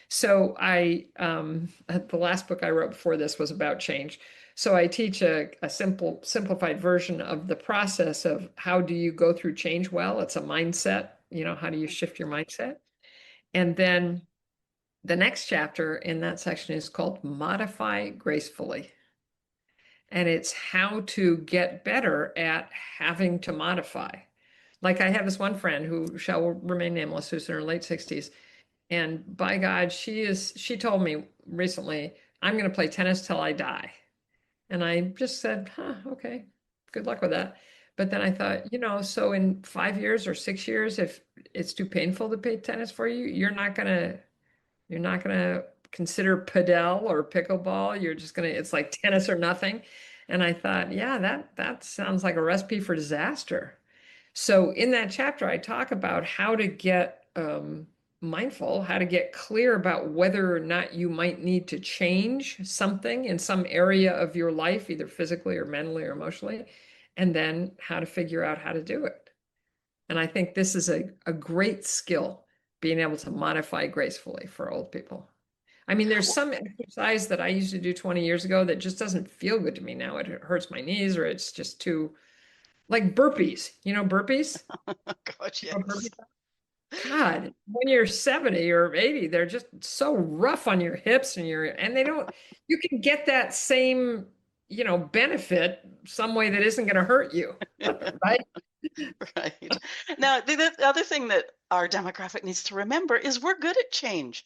So the last book I wrote before this was about change. So I teach a simplified version of the process of how do you go through change well. It's a mindset, how do you shift your mindset? And then the next chapter in that section is called Modify Gracefully. And it's how to get better at having to modify. Like I have this one friend who shall remain nameless, who's in her late 60s. And by God, she told me recently, I'm going to play tennis till I die. And I just said, okay, good luck with that. But then I thought, so in 5 years or 6 years, if it's too painful to play tennis for you, you're not gonna consider padel or pickleball. You're just gonna, it's like tennis or nothing. And I thought, yeah, that sounds like a recipe for disaster. So in that chapter, I talk about how to get mindful, how to get clear about whether or not you might need to change something in some area of your life, either physically or mentally or emotionally, and then how to figure out how to do it. And I think this is a great skill, being able to modify gracefully for old people. I mean, there's some exercise that I used to do 20 years ago that just doesn't feel good to me now. It hurts my knees or it's just too, like burpees. You know, burpees? Oh, God, You know yes. burpees? God, when you're 70 or 80, they're just so rough on your hips and they don't, you can get that same, benefit some way that isn't going to hurt you. Right? Right. Now, the other thing that our demographic needs to remember is we're good at change.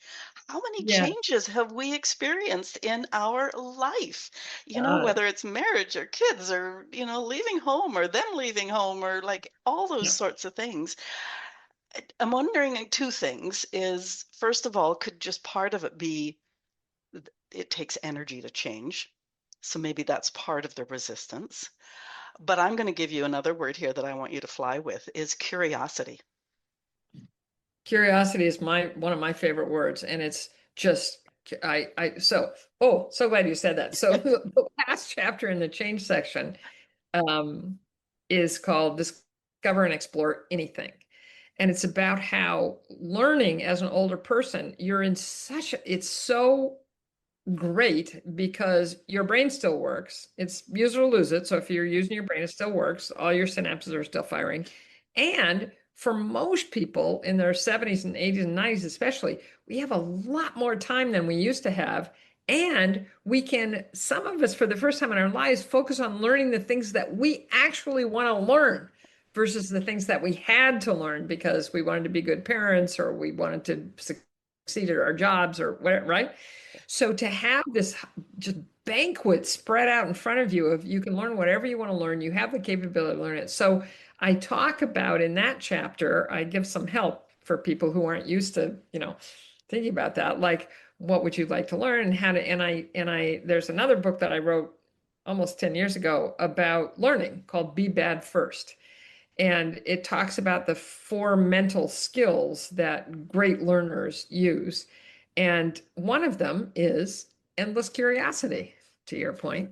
How many Yeah. changes have we experienced in our life? God. Whether it's marriage or kids or, leaving home or them leaving home or like all those Yeah. sorts of things. I'm wondering two things is, first of all, could just part of it be it takes energy to change? So maybe that's part of the resistance. But I'm going to give you another word here that I want you to fly with is curiosity. Curiosity is one of my favorite words, and it's just so glad you said that. So the last chapter in the change section um, is called Discover and Explore Anything. And it's about how learning as an older person, you're in it's so great because your brain still works. It's use it or lose it. So if you're using your brain, it still works. All your synapses are still firing. And for most people in their 70s and 80s and 90s, especially, we have a lot more time than we used to have. And we can, some of us, for the first time in our lives, focus on learning the things that we actually want to learn versus the things that we had to learn because we wanted to be good parents or we wanted to succeed at our jobs or whatever, right? So to have this just banquet spread out in front of you, of you can learn whatever you want to learn, you have the capability to learn it. So I talk about in that chapter, I give some help for people who aren't used to, thinking about that, like what would you like to learn and how to, and I there's another book that I wrote almost 10 years ago about learning called Be Bad First. And it talks about the four mental skills that great learners use. And one of them is endless curiosity, to your point,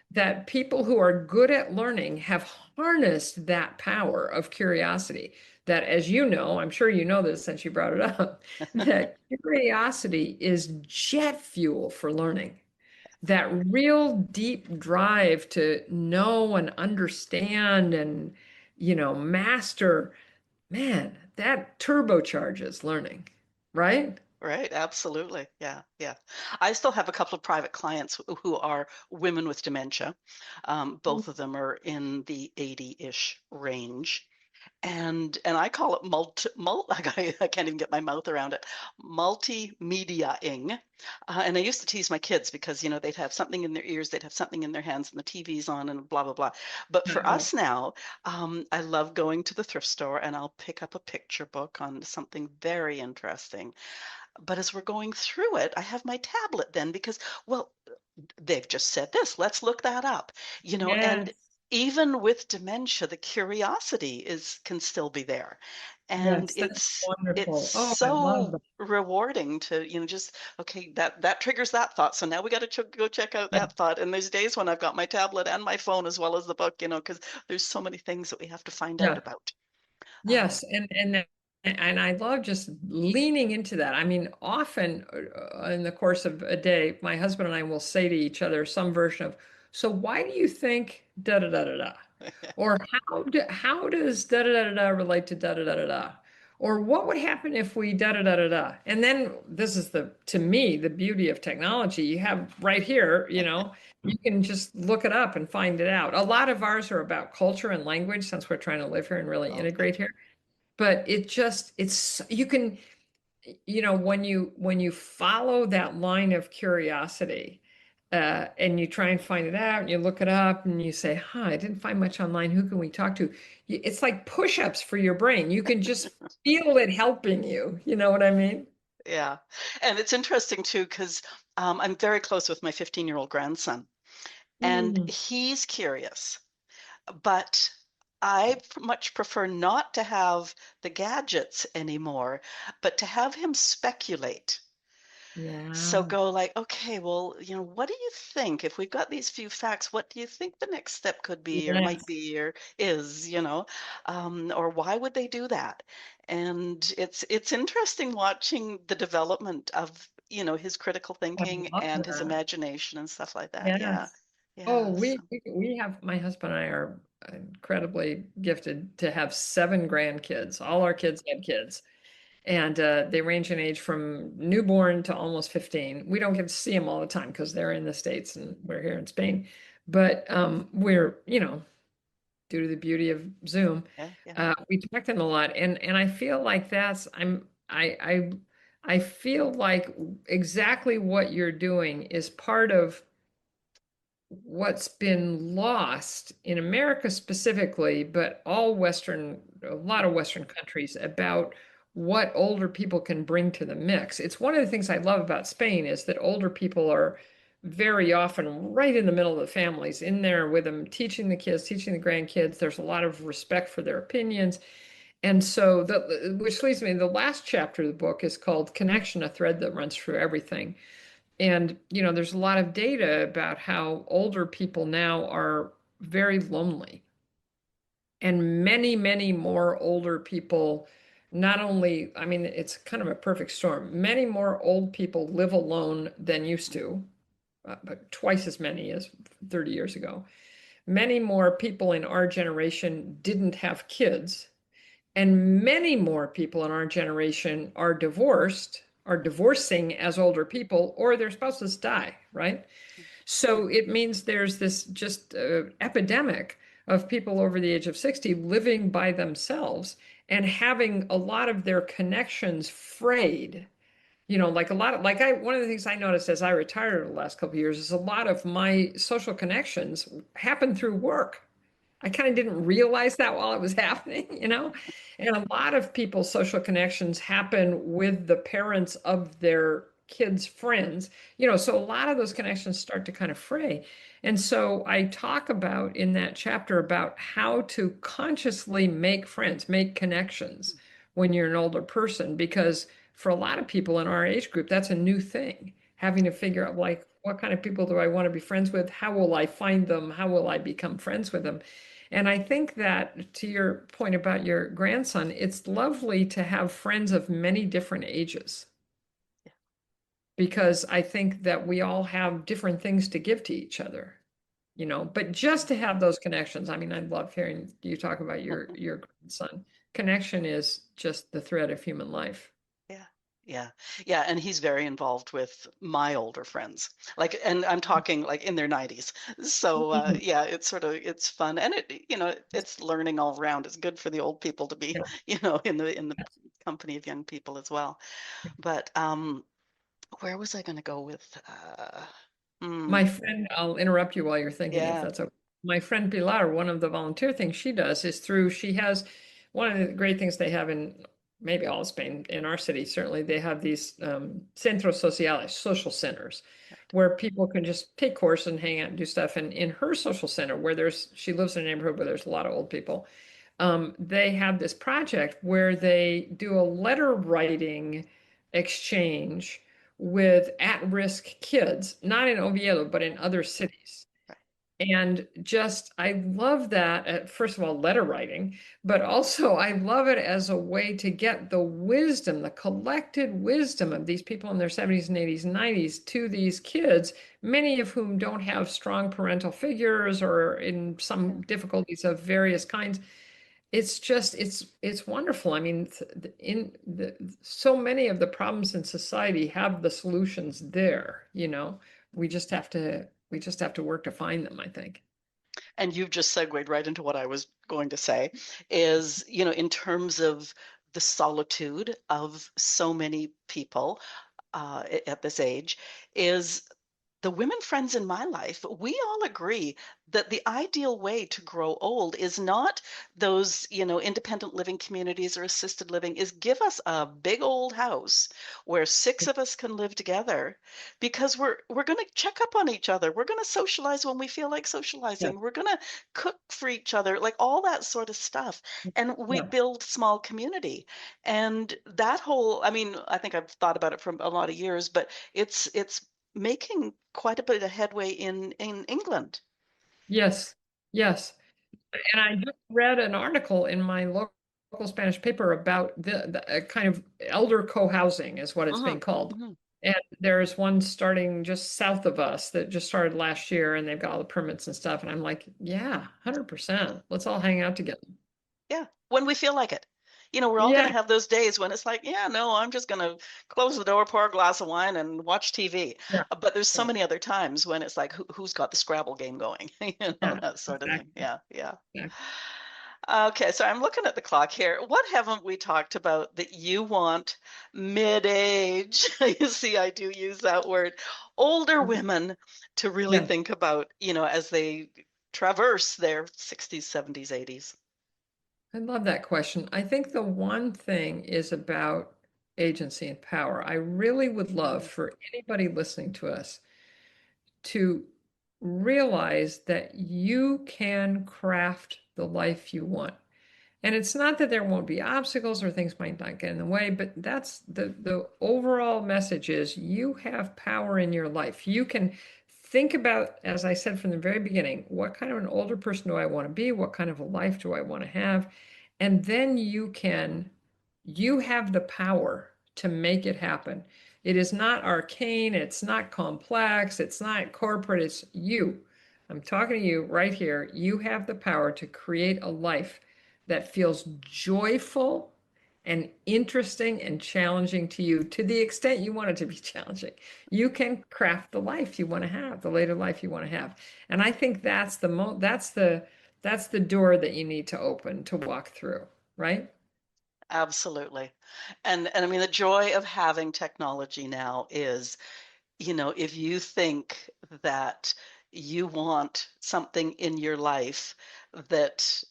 that people who are good at learning have harnessed that power of curiosity. That, as you know, I'm sure you know this since you brought it up, that curiosity is jet fuel for learning. That real deep drive to know and understand and master, man, that turbocharges learning, right? Right, absolutely. Yeah, yeah. I still have a couple of private clients who are women with dementia. Both of them are in the 80-ish range. And I call it like I can't even get my mouth around it, multimedia-ing. And I used to tease my kids because, they'd have something in their ears, they'd have something in their hands, and the TV's on, and blah, blah, blah. But for Yeah. us now, I love going to the thrift store and I'll pick up a picture book on something very interesting. But as we're going through it, I have my tablet then because, well, they've just said this, let's look that up, and Yes. even with dementia, the curiosity can still be there. And Yes, that's it's wonderful. Oh, I love so that. rewarding to, just, okay, that triggers that thought. So now we got to go check out Yeah. that thought. And there's days when I've got my tablet and my phone as well as the book, because there's so many things that we have to find out Yeah. about. Um, Yes, and I love just leaning into that. I mean, often in the course of a day, my husband and I will say to each other some version of, "So why do you think da da da da da?" Or how does da da da da da relate to da da da da da? Or what would happen if we da da da da da? And then this is to me the beauty of technology. You have right here, you can just look it up and find it out. A lot of ours are about culture and language since we're trying to live here and really okay. integrate here. But it's you can, when you follow that line of curiosity, and you try and find it out and you look it up and you say, huh, I didn't find much online. Who can we talk to? It's like push-ups for your brain. You can just feel it helping you. You know what I mean? Yeah. And it's interesting too, because I'm very close with my 15-year-old grandson, and Mm, he's curious, but much prefer not to have the gadgets anymore, but to have him speculate. So Yeah. go like, okay, well, what do you think? If we've got these few facts, what do you think the next step could be or might Yes. be or is? Or why would they do that? And it's interesting watching the development of, his critical I thinking love and his that. imagination and stuff like that. Yeah. Yes. Oh, Yeah. we have, my husband and I are incredibly gifted to have 7 grandkids. All our kids have kids. And they range in age from newborn to almost 15. We don't get to see them all the time because they're in the States and we're here in Spain. But we're, due to the beauty of Zoom, Yeah. Yeah. we talk to them a lot. And I feel like I feel like exactly what you're doing is part of what's been lost in America specifically, but a lot of Western countries about what older people can bring to the mix. It's one of the things I love about Spain is that older people are very often right in the middle of the families, in there with them, teaching the kids, teaching the grandkids. There's a lot of respect for their opinions. And so which leads me, the last chapter of the book is called Connection, a Thread That Runs Through Everything. And, there's a lot of data about how older people now are very lonely. And many, many more older people, not only, I mean, it's kind of a perfect storm. Many more old people live alone than used to, but twice as many as 30 years ago. Many more people in our generation didn't have kids. And many more people in our generation are divorcing as older people, or their spouses die, right? So it means there's this just epidemic of people over the age of 60 living by themselves and having a lot of their connections frayed. Like a lot of, like one of the things I noticed as I retired over the last couple of years is a lot of my social connections happen through work. I kind of didn't realize that while it was happening. And a lot of people's social connections happen with the parents of their kids' friends. So a lot of those connections start to kind of fray. And so I talk about in that chapter about how to consciously make friends, make connections when you're an older person, because for a lot of people in our age group, that's a new thing. Having to figure out like what kind of people do I want to be friends with? How will I find them? How will I become friends with them? And I think that to your point about your grandson, it's lovely to have friends of many different ages because I think that we all have different things to give to each other. But just to have those connections, I mean, I love hearing you talk about your grandson. Connection is just the thread of human life. Yeah. Yeah. Yeah. And he's very involved with my older friends. Like, and I'm talking like in their 90s. So Mhm. yeah, it's fun. And it's learning all around. It's good for the old people to be, Yeah. in the company of young people as well. But where was I gonna go with hmm, My friend, I'll interrupt you while you're thinking, if yeah, that's okay. My friend Pilar, one of the volunteer things she does is she has one of the great things they have in maybe all of Spain, in our city, certainly, they have these centros sociales, social centers, right. where people can just take course and hang out and do stuff. And in her social center, she lives in a neighborhood where there's a lot of old people, they have this project where they do a letter writing exchange with at-risk kids, not in Oviedo, but in other cities. Right. And just, I love that, first of all, letter writing, but also I love it as a way to get the wisdom, the collected wisdom of these people in their 70s and 80s and 90s to these kids, many of whom don't have strong parental figures or in Yeah. some difficulties of various kinds. It's wonderful. I mean, in the so many of the problems in society have the solutions there. We just have to work to find them, I think. And you've just segued right into what I was going to say is, in terms of the solitude of so many people at this age, is the women friends in my life, we all agree that the ideal way to grow old is not those, independent living communities or assisted living, is give us a big old house where six of us can live together because we're going to check up on each other. We're going to socialize when we feel like Yeah, socializing. We're going to cook for each other, like all that sort of stuff. And we yeah. build small community. And that whole, I mean, I think I've thought about it for a lot of years, but it's making quite a bit of headway in England. Yes, yes. And I just read an article in my local Spanish paper about the kind of elder co-housing is what it's Hmm. being called. Hmm. And there's one starting just south of us that just started last year and they've got all the permits and stuff. And I'm like, yeah, 100%. Let's all hang out together. Yeah, when we feel like it. We're all going Yeah, to have those days when it's like, yeah, no, I'm just going to close the door, pour a glass of wine, and watch TV. yeah, But there's so yeah, many other times when it's like, who's got the Scrabble game going? yeah, That sort of thing. exactly. Yeah, yeah. Exactly. Okay, so I'm looking at the clock here. What haven't we talked about that you want mid-age? You see, I do use that word. Older women to really Yeah, think about, as they traverse their 60s, 70s, 80s. I love that question. I think the one thing is about agency and power. I really would love Mm. for anybody listening to us to realize that you can craft the life you want. And it's not that there won't be obstacles or things might not get in the way, but that's the overall message is you have power in your life. You can think about, as I said from the very beginning, what kind of an older person do I want to be? What kind of a life do I want to have? And then you have the power to make it happen. It is not arcane, it's not complex, it's not corporate, it's you. I'm talking to you right here. You have the power to create a life that feels joyful and interesting and challenging to you to the extent you want it to be challenging. You can craft the life you want to have, the later life you want to have. And I think that's the door that you need to open to walk through, right? Absolutely. And I mean, the joy of having technology now is, if you think that you want something in your life that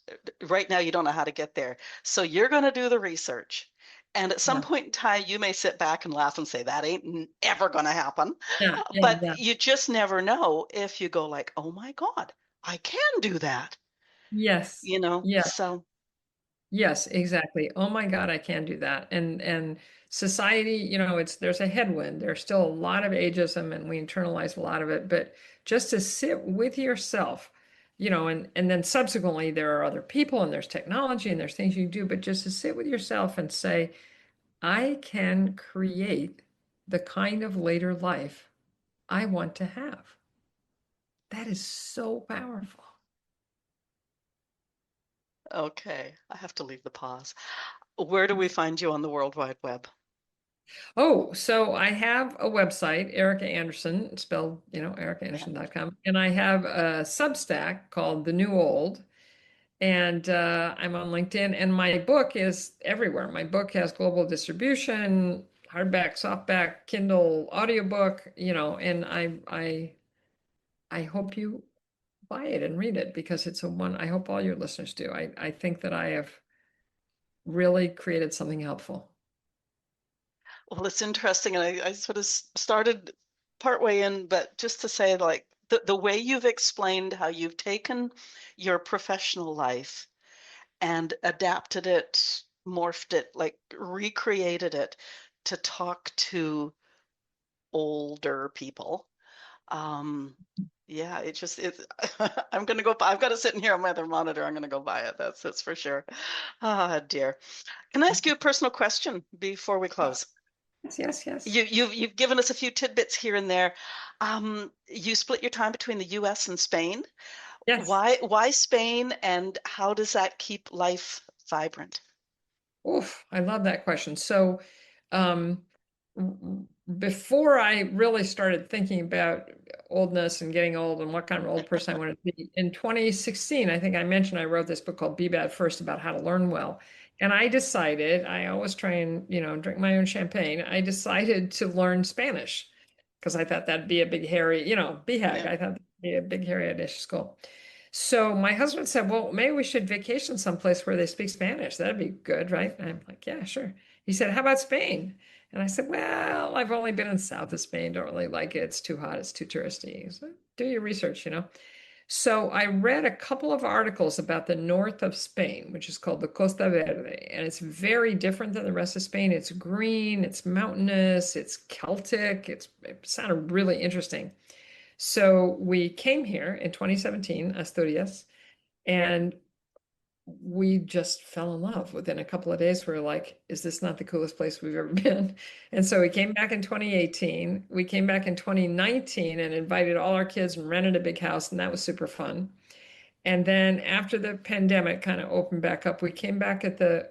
right now you don't know how to get there. So you're going to do the research. And at some Yeah. point in time, you may sit back and laugh and say, that ain't ever going to happen. Yeah, yeah, But yeah. you just never know if you go like, oh my God, I can do that, Yes. Yeah. So Yes, exactly. Oh my God, I can do that. And society, it's there's a headwind. There's still a lot of ageism and we internalize a lot of it, but just to sit with yourself, and then subsequently there are other people and there's technology and there's things you do, but just to sit with yourself and say, I can create the kind of later life I want to have. That is so powerful. okay, I have to leave the pause. Where do we find you on the World Wide Web? Oh, so I have a website, Erika Andersen, spelled, And erikaandersen.com, and I have a Substack called The New Old, and I'm on LinkedIn, and my book is everywhere. My book has global distribution, hardback, softback, Kindle, audiobook, and I hope you buy it and read it because it's a one I hope all your listeners do. I think that I have really created something helpful. well, it's interesting, and I sort of started partway in, but just to say, like, the way you've explained how you've taken your professional life and adapted it, morphed it, like recreated it to talk to older people. Um, yeah, it's I'm gonna go. I've got to sit in here on my other monitor. I'm gonna go buy it. That's for sure. Ah, dear. Can I ask you a personal question before we close? Yes, yes, yes. You've given us a few tidbits here and there. You split your time between the U.S. and Spain. Yes. Why Spain, and how does that keep life vibrant? Oof, I love that question. So, um, before I really started thinking about oldness and getting old and what kind of old person I wanted to be, in 2016, I think I mentioned I wrote this book called Be Bad First about how to learn well. And I decided, I always try and, drink my own champagne. I decided to learn Spanish. because I thought that'd be a big hairy, BHAG. Yeah. I thought that'd be a big hairy audacious goal. So my husband said, well, maybe we should vacation someplace where they speak Spanish. That'd be good, right? And I'm like, yeah, sure. He said, how about Spain? And I said, well, I've only been in south of Spain. Don't really like it. It's too hot. It's too touristy. So do your research. So I read a couple of articles about the north of Spain, which is called the Costa Verde, and it's very different than the rest of Spain. It's green, it's mountainous, it's Celtic. It sounded really interesting. So we came here in 2017, Asturias, and we just fell in love within a couple of days. We were like, is this not the coolest place we've ever been? And so we came back in 2018. We came back in 2019 and invited all our kids and rented a big house, and that was super fun. And then after the pandemic kind of opened back up, we came back at the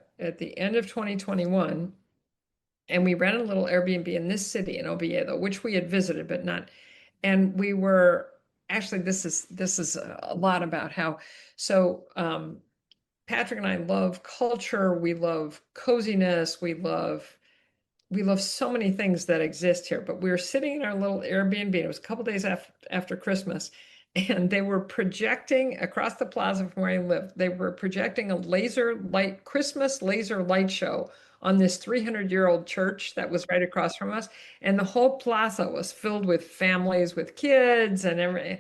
end of 2021, and we rented a little Airbnb in this city in Oviedo, which we had visited, but not. And we were actually, this is a lot about how so Patrick and I love culture, we love coziness, we love so many things that exist here. But we were sitting in our little Airbnb. It was a couple days after Christmas, and they were projecting across the plaza from where I lived. They were projecting a Christmas laser light show on this 300-year-old church that was right across from us. And the whole plaza was filled with families with kids and everything.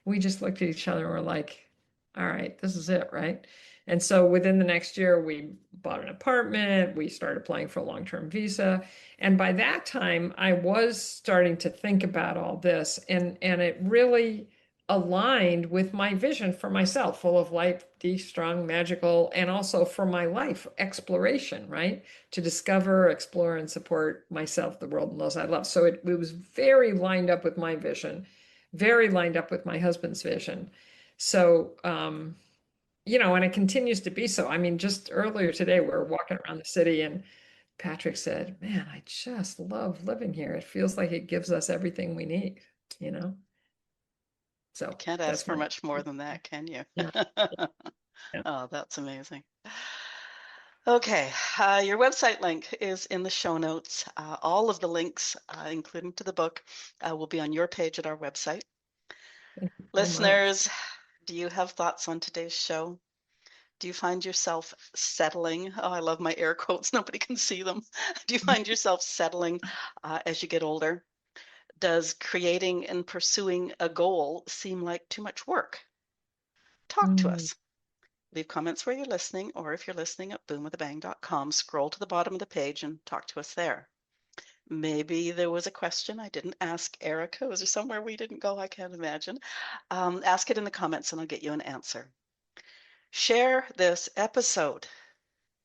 We just looked at each other and were like, all right, this is it, right? And so within the next year, we bought an apartment, we started applying for a long-term visa. And by that time, I was starting to think about all this, and it really aligned with my vision for myself, full of life, deep, strong, magical, and also for my life exploration, right? To discover, explore, and support myself, the world, and those I love. So it was very lined up with my vision, very lined up with my husband's vision. So, and it continues to be so. I mean, just earlier today, we were walking around the city and Patrick said, man, I just love living here. It feels like it gives us everything we need, you know? So Can't ask that's for my, much more than that, can you? yeah, yeah. Oh, that's amazing. Okay, your website link is in the show notes. All of the links, including to the book, will be on your page at our website. Thank you so much. Listeners, do you have thoughts on today's show? Do you find yourself settling? Oh, I love my air quotes. Nobody can see them. Do you find yourself settling as you get older? Does creating and pursuing a goal seem like too much work? Talk to Mm, us. Leave comments where you're listening, or if you're listening at boomwithabang.com, scroll to the bottom of the page and talk to us there. Maybe there was a question I didn't ask Erika. Was there somewhere we didn't go? I can't imagine. Ask it in the comments and I'll get you an answer. Share this episode.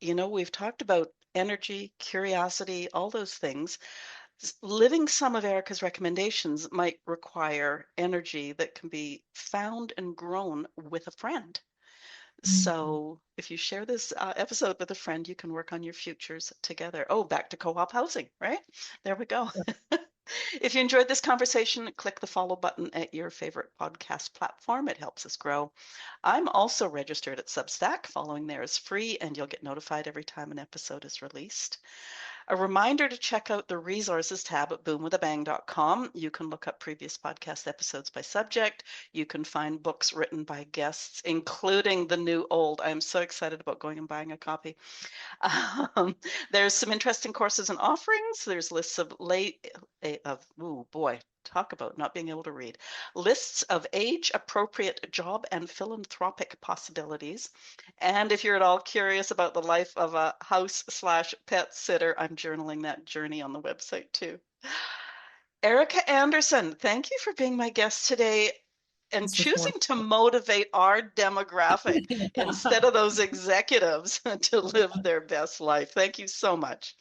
We've talked about energy, curiosity, all those things. Living some of Erika's recommendations might require energy that can be found and grown with a friend. mm, So if you share this episode with a friend, you can work on your futures together. Oh, back to co-op housing, right? There we go. yeah, If you enjoyed this conversation, click the follow button at your favorite podcast platform. It helps us grow. I'm also registered at Substack. Following there is free, and you'll get notified every time an episode is released. A reminder to check out the resources tab at boomwithabang.com. You can look up previous podcast episodes by subject. You can find books written by guests, including the new old. I'm so excited about going and buying a copy. Um, there's some interesting courses and offerings. There's lists oh boy, talk about not being able to read. Lists of age-appropriate job and philanthropic possibilities. And if you're at all curious about the life of a house/pet sitter, I'm journaling that journey on the website too. Erika Andersen, thank you for being my guest today and this was choosing to wonderful. motivate our demographic instead of those executives to live their best life. Thank you so much.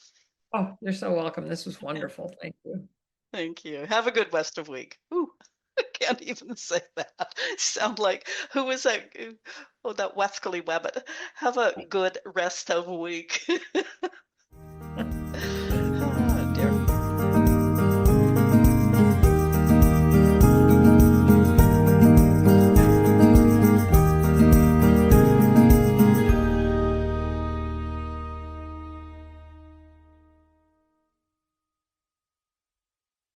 Oh, you're so welcome. This was wonderful. Thank you. Thank you. Have a good rest of week. Ooh, I can't even say that. Sound like who was that? Oh, that Wesley Webbit. Have a good rest of week.